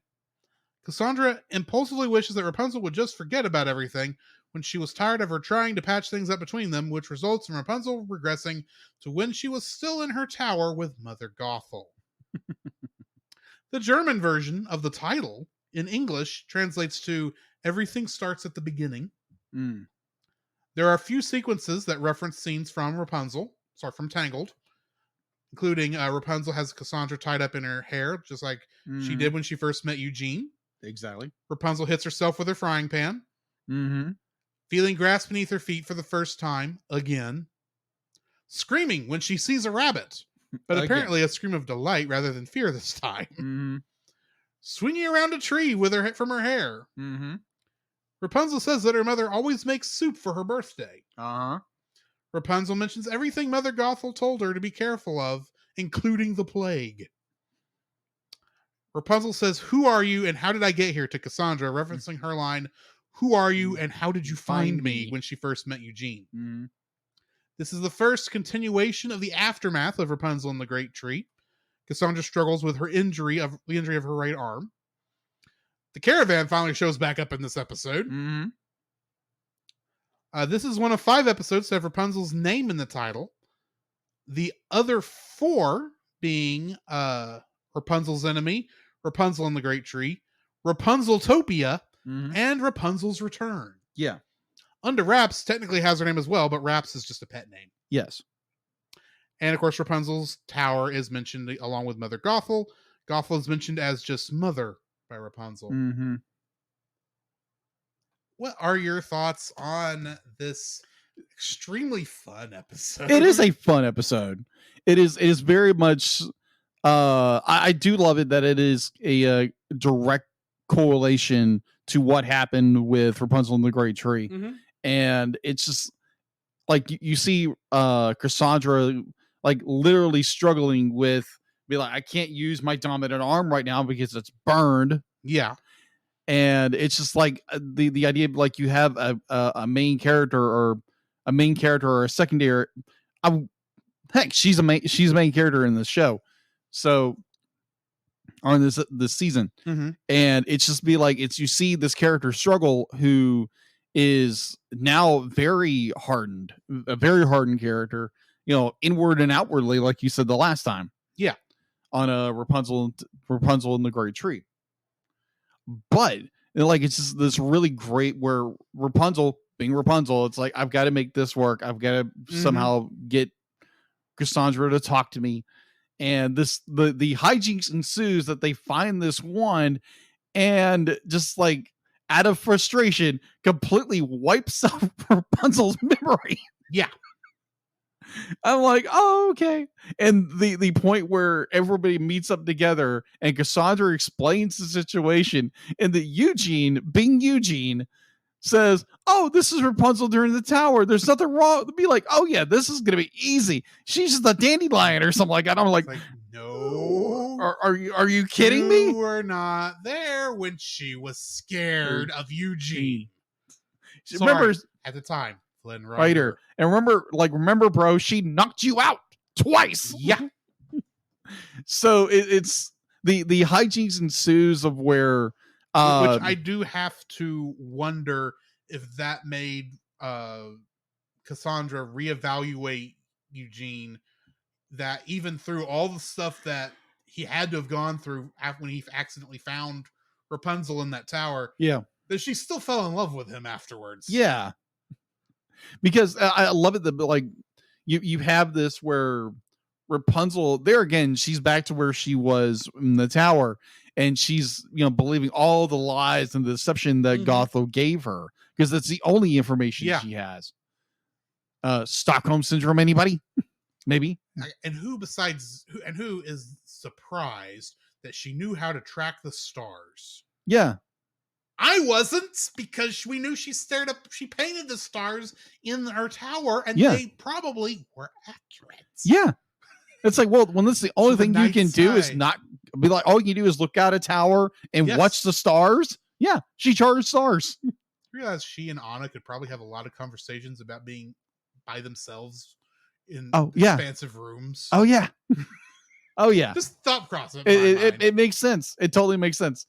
Cassandra impulsively wishes that Rapunzel would just forget about everything when she was tired of her trying to patch things up between them, which results in Rapunzel regressing to when she was still in her tower with Mother Gothel. The German version of the title in English translates to "Everything starts at the beginning." There are a few sequences that reference scenes from from Tangled, including Rapunzel has Cassandra tied up in her hair, just like she did when she first met Eugene. Exactly. Rapunzel hits herself with her frying pan. Feeling grass beneath her feet for the first time, again. Screaming when she sees a rabbit, but apparently a scream of delight rather than fear this time. Swinging around a tree with from her hair. Rapunzel says that her mother always makes soup for her birthday. Rapunzel mentions everything Mother Gothel told her to be careful of, including the plague. Rapunzel says, "Who are you and how did I get here?" to Cassandra, referencing her line, "Who are you and how did you find me?" when she first met Eugene. This is the first continuation of the aftermath of Rapunzel and the Great Tree. Cassandra struggles with the injury of her right arm. The caravan finally shows back up in this episode. This is one of 5 episodes to have Rapunzel's name in the title. The other 4 being Rapunzel's Enemy, Rapunzel and the Great Tree, Rapunzeltopia, and Rapunzel's Return. Yeah. Under Raps technically has her name as well, but Raps is just a pet name. Yes. And of course, Rapunzel's tower is mentioned along with Mother Gothel. Gothel is mentioned as just Mother by Rapunzel. what are your thoughts on this extremely fun episode? It is a fun episode. It is very much. I do love it that it is a direct correlation to what happened with Rapunzel and the Great Tree, and it's just like you see Cassandra like literally struggling with be like, I can't use my dominant arm right now because it's burned. Yeah. And it's just like the idea of like you have a main character or a secondary. Heck, she's a main character in this show, so on this season, and it's just be like you see this character struggle who is now a very hardened character, inward and outwardly, like you said the last time. Yeah, on a Rapunzel and the Great Tree. But it's just this really great where Rapunzel being Rapunzel, it's like I've got to make this work. I've got to somehow get Cassandra to talk to me, and the hijinks ensues that they find this wand, and just like out of frustration, completely wipes out Rapunzel's memory. Yeah. I'm like, oh, okay. And the point where everybody meets up together and Cassandra explains the situation, and that Eugene, says, oh, this is Rapunzel during the tower. There's nothing wrong. Be like, oh yeah, this is gonna be easy. She's just a dandelion or something like that. I'm like no. Are you kidding me? You were not there when she was scared of Eugene. Remember at the time. Flynn Rider. And remember, bro, she knocked you out twice. Yeah. So it's the hijinks ensues of where which I do have to wonder if that made Cassandra reevaluate Eugene, that even through all the stuff that he had to have gone through when he accidentally found Rapunzel in that tower, that she still fell in love with him afterwards. Yeah. Because I love it that like you have this where Rapunzel there again, she's back to where she was in the tower, and she's believing all the lies and the deception that Gothel gave her, because that's the only information she has. Stockholm syndrome, anybody? Maybe. And who is surprised that she knew how to track the stars? Yeah. I wasn't, because we knew she painted the stars in her tower, and they probably were accurate. Yeah. It's like, well, when that's the only thing you can do is not be like, all you can do is look out a tower and watch the stars. Yeah. She charged stars. I realized she and Anna could probably have a lot of conversations about being by themselves in expansive rooms. Oh yeah. Oh yeah. Just thought crossing. It makes sense. It totally makes sense.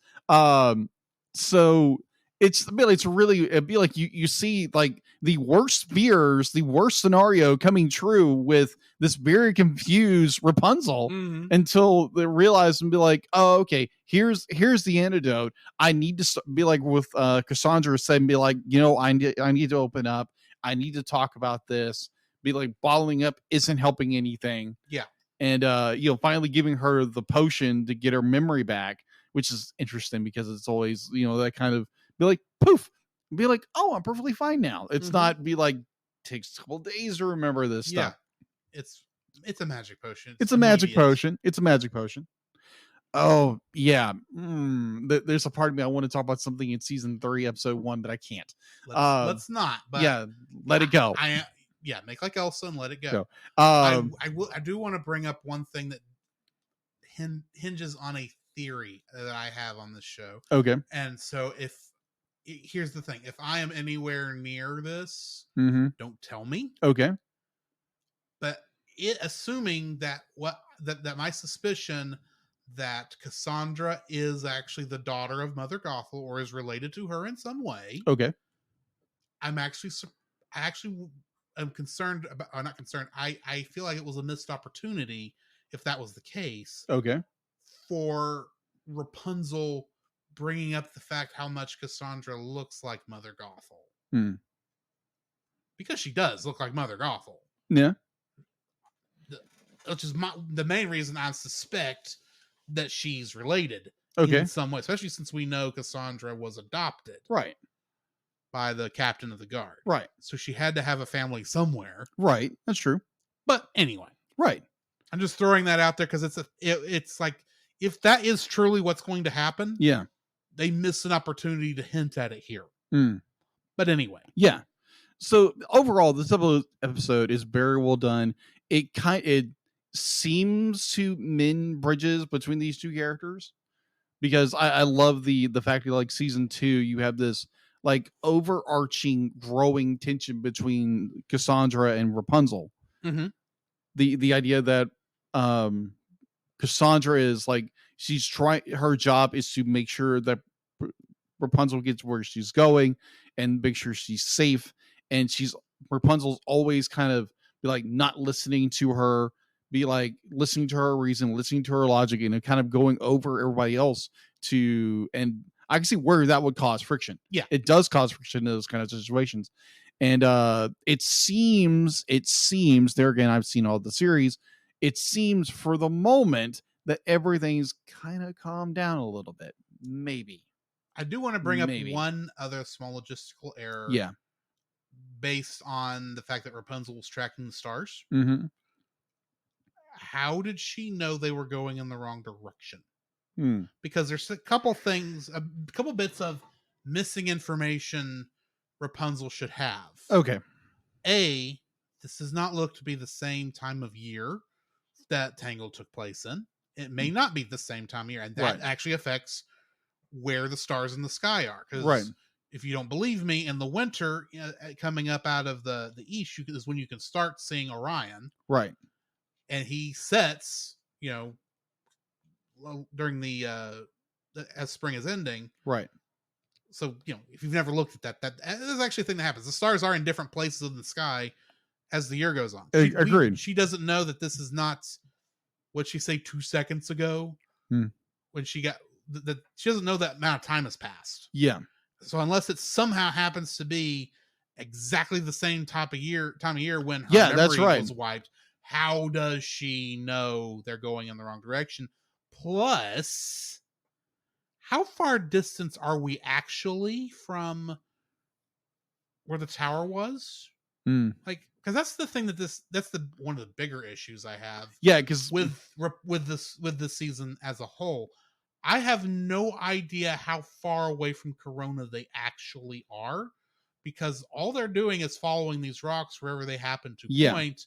So it's really, it'd be like you see like the worst fears, the worst scenario coming true with this very confused Rapunzel until they realize and be like, oh, okay, here's the antidote. I need to be like with Cassandra said, and be like, I need to open up. I need to talk about this. Be like, bottling up isn't helping anything. Yeah. And finally giving her the potion to get her memory back, which is interesting because it's always, that kind of be like, poof, be like, oh, I'm perfectly fine now. It's not be like, takes a couple days to remember this stuff. It's a magic potion. It's a magic potion. It's a magic potion. Oh yeah. There's a part of me I want to talk about something in season 3, episode 1, but I can't. Let's not. But let it go. Make like Elsa and let it go. I do want to bring up one thing that hinges on a theory that I have on this show. Okay. And so here's the thing. If I am anywhere near this, don't tell me. Okay. But assuming that that my suspicion that Cassandra is actually the daughter of Mother Gothel or is related to her in some way. Okay. I am concerned about, or not concerned. I feel like it was a missed opportunity if that was the case. Okay. For Rapunzel bringing up the fact how much Cassandra looks like Mother Gothel. Because she does look like Mother Gothel. Yeah. Which is the main reason I suspect that she's related in some way, especially since we know Cassandra was adopted. Right. by the captain of the guard. Right. So she had to have a family somewhere. Right. That's true. But anyway. Right. I'm just throwing that out there because it's like, if that is truly what's going to happen, Yeah. they miss an opportunity to hint at it here. Mm. But anyway. Yeah. So overall, this episode is very well done. It seems to mend bridges between these two characters, because I love the fact that, like, season 2, you have this like overarching growing tension between Cassandra and Rapunzel. Mm-hmm. The idea that Cassandra is like, she's trying, her job is to make sure that Rapunzel gets where she's going and make sure she's safe, and Rapunzel's always kind of be like not listening to her, be like listening to her reason, listening to her logic, and kind of going over everybody else and I can see where that would cause friction. Yeah, it does cause friction in those kind of situations. And it seems there again, I've seen all the series, it seems for the moment that everything's kind of calmed down a little bit. Maybe. I do want to bring up one other small logistical error. Yeah. Based on the fact that Rapunzel was tracking the stars. Mm-hmm. How did she know they were going in the wrong direction? Hmm. Because there's a couple bits of missing information Rapunzel should have. Okay. This does not look to be the same time of year that Tangled took place in. It may not be the same time of year, and that actually affects where the stars in the sky are. Because if you don't believe me, in the winter, coming up out of the east, is when you can start seeing Orion. Right. And he sets, during as spring is ending. Right. So, if you've never looked at that is actually a thing that happens. The stars are in different places in the sky as the year goes on. Agreed. She doesn't know that this is not what she say 2 seconds ago when she got that. She doesn't know that amount of time has passed. Yeah. So unless it somehow happens to be exactly the same time of year when her that's memory right. was wiped, how does she know they're going in the wrong direction? Plus, how far distance are we actually from where the tower was? Like, because that's the thing that's one of the bigger issues I have. Yeah, because with this season as a whole, I have no idea how far away from Corona they actually are, because all they're doing is following these rocks wherever they happen to point.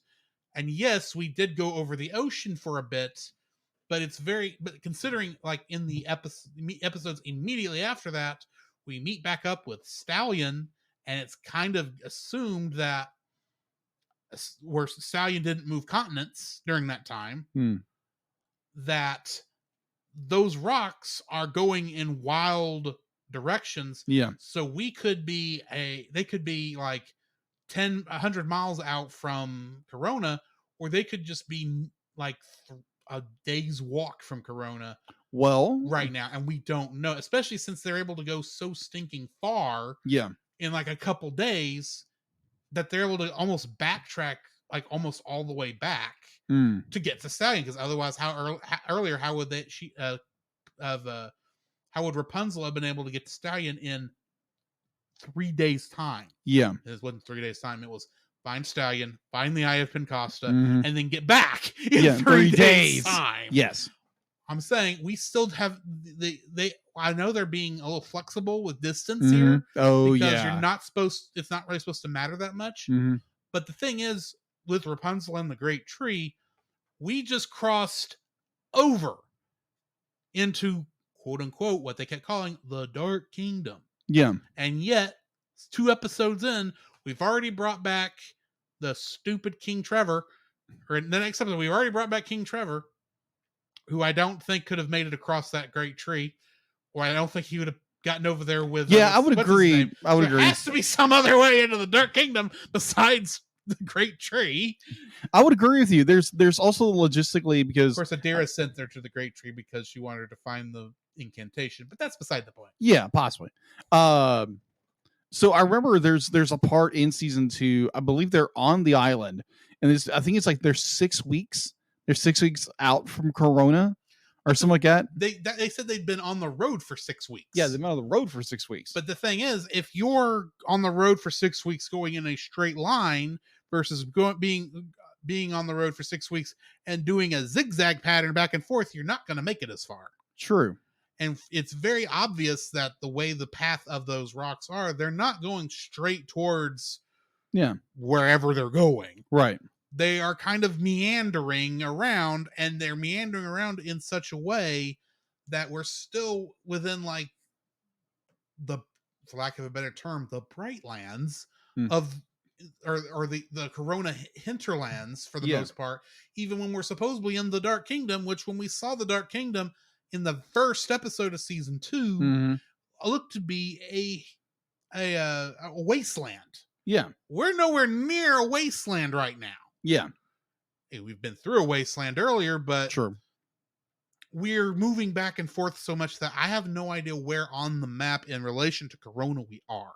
And yes, we did go over the ocean for a bit, but but considering, like, in the episodes immediately after that, we meet back up with Stallion, and it's kind of assumed that where Stallion didn't move continents during that time, that those rocks are going in wild directions. Yeah. So they could be like 100 miles out from Corona, or they could just be like a day's walk from Corona. Well, right now, and we don't know, especially since they're able to go so stinking far. Yeah. In like a couple days, that they're able to almost backtrack, like almost all the way back to get to Stallion. Because otherwise, how would Rapunzel have been able to get to Stallion in 3 days time? Yeah. It wasn't 3 days time. It was find Stallion, find the Eye of Pencosta, and then get back in 3 days time. Yes. I'm saying we still have I know they're being a little flexible with distance here. Oh, because you're not it's not really supposed to matter that much. But the thing is, with Rapunzel and the Great Tree, we just crossed over into, quote unquote, what they kept calling the Dark Kingdom. Yeah. And yet, 2 episodes in, we've already brought back the stupid King Trevor. Or in the next episode, we've already brought back King Trevor, who I don't think could have made it across that great tree, or I don't think he would have gotten over there with. Yeah, I would agree. There has to be some other way into the Dark Kingdom besides the Great Tree. I would agree with you. There's also logistically, because of course Adira sent her to the Great Tree because she wanted her to find the incantation, but that's beside the point. Yeah, possibly. So I remember there's a part in season 2. I believe they're on the island, and I think it's like they're 6 weeks. They're 6 weeks out from Corona, or something like that. They said they'd been on the road for 6 weeks. Yeah, they've been on the road for 6 weeks. But the thing is, if you're on the road for 6 weeks going in a straight line versus being on the road for 6 weeks and doing a zigzag pattern back and forth, you're not going to make it as far. True. And it's very obvious that the way the path of those rocks are, they're not going straight towards wherever they're going. Right. They are kind of meandering around, and they're meandering around in such a way that we're still within, like, the, for lack of a better term, the bright lands of, or the Corona hinterlands for the most part, even when we're supposedly in the Dark Kingdom, which when we saw the Dark Kingdom in the first episode of season 2, looked to be a wasteland. Yeah. We're nowhere near a wasteland right now. Yeah. Hey, we've been through a wasteland earlier, but we're moving back and forth so much that I have no idea where on the map in relation to Corona we are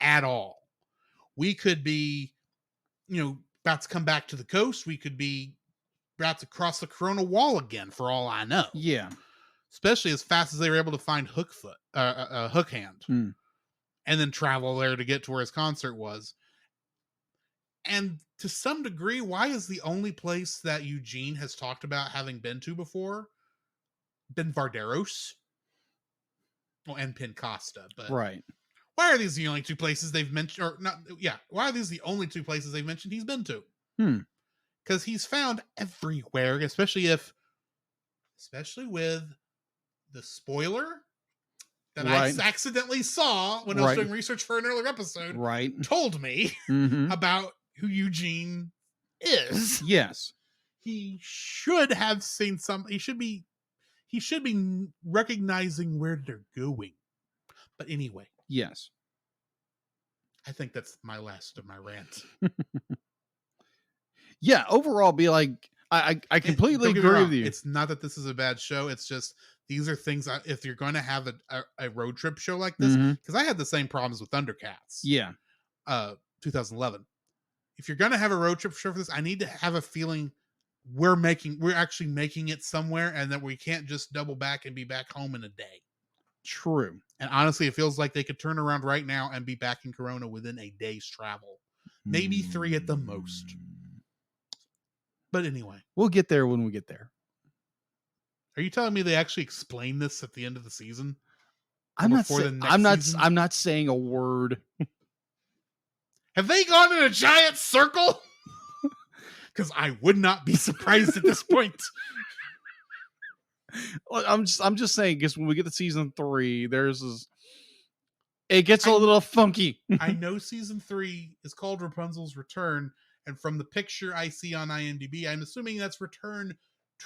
at all. We could be, about to come back to the coast. We could be about to cross the Corona wall again, for all I know. Yeah. Especially as fast as they were able to find Hook Hand. And then travel there to get to where his concert was. And to some degree, why is the only place that Eugene has talked about having been to before been Varderos? Well, and Pencosta, but why are these the only two places they've mentioned, or not? Yeah, why are these the only two places they've mentioned he's been to? Because he's found everywhere, especially with the spoiler that I accidentally saw when I was doing research for an earlier episode. Told me about who Eugene is. Yes. He should have seen he should be recognizing where they're going. But anyway. Yes. I think that's my last of my rants. Yeah, overall, be like, I completely agree with you. It's not that this is a bad show. It's just, these are things, if you're going to have a road trip show like this, because I had the same problems with Thundercats. Yeah. 2011. If you're going to have a road trip show for this, I need to have a feeling we're actually making it somewhere, and that we can't just double back and be back home in a day. True. And honestly, it feels like they could turn around right now and be back in Corona within a day's travel. Maybe 3 at the most. But anyway. We'll get there when we get there. Are you telling me they actually explain this at the end of the season? I'm not saying a word. Have they gone in a giant circle? Because I would not be surprised at this point. I'm just saying, because when we get to season 3, it gets a little funky. I know season 3 is called Rapunzel's Return, and from the picture I see on IMDb, I'm assuming that's Return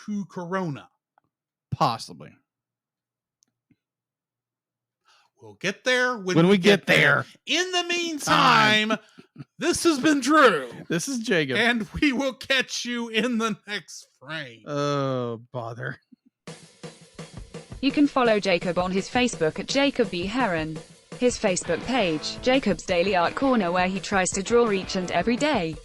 to Corona. Possibly. We'll get there when we get there. In the meantime, this has been Drew. This is Jacob. And we will catch you in the next frame. Oh, bother. You can follow Jacob on his Facebook at Jacob B. Heron. His Facebook page, Jacob's Daily Art Corner, where he tries to draw each and every day.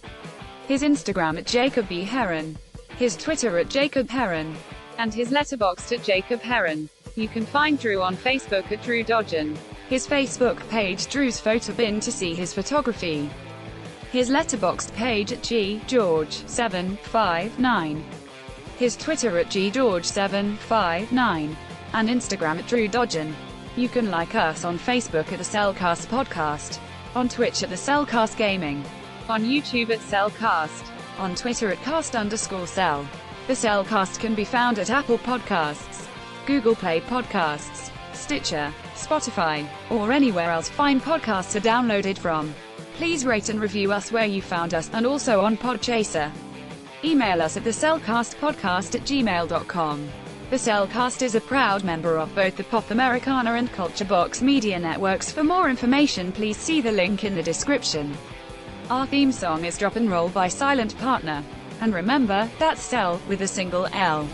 His Instagram at Jacob B. Heron. His Twitter at Jacob Heron. And his Letterboxd at Jacob Heron. You can find Drew on Facebook at Drew Dodgen. His Facebook page, Drew's Photo Bin, to see his photography. His Letterboxd page at GGeorge759. His Twitter at GGeorge759. And Instagram at Drew Dodgen. You can like us on Facebook at the Cellcast Podcast. On Twitch at the Cellcast Gaming. On YouTube at Cellcast. On Twitter at cast_cell. The Cellcast can be found at Apple Podcasts, Google Play Podcasts, Stitcher, Spotify, or anywhere else fine podcasts are downloaded from. Please rate and review us where you found us, and also on Podchaser. Email us at thecellcastpodcast@gmail.com. The Cellcast is a proud member of both the Pop Americana and Culture Box media networks. For more information, please see the link in the description. Our theme song is Drop and Roll by Silent Partner. And remember, that's Cell with a single L.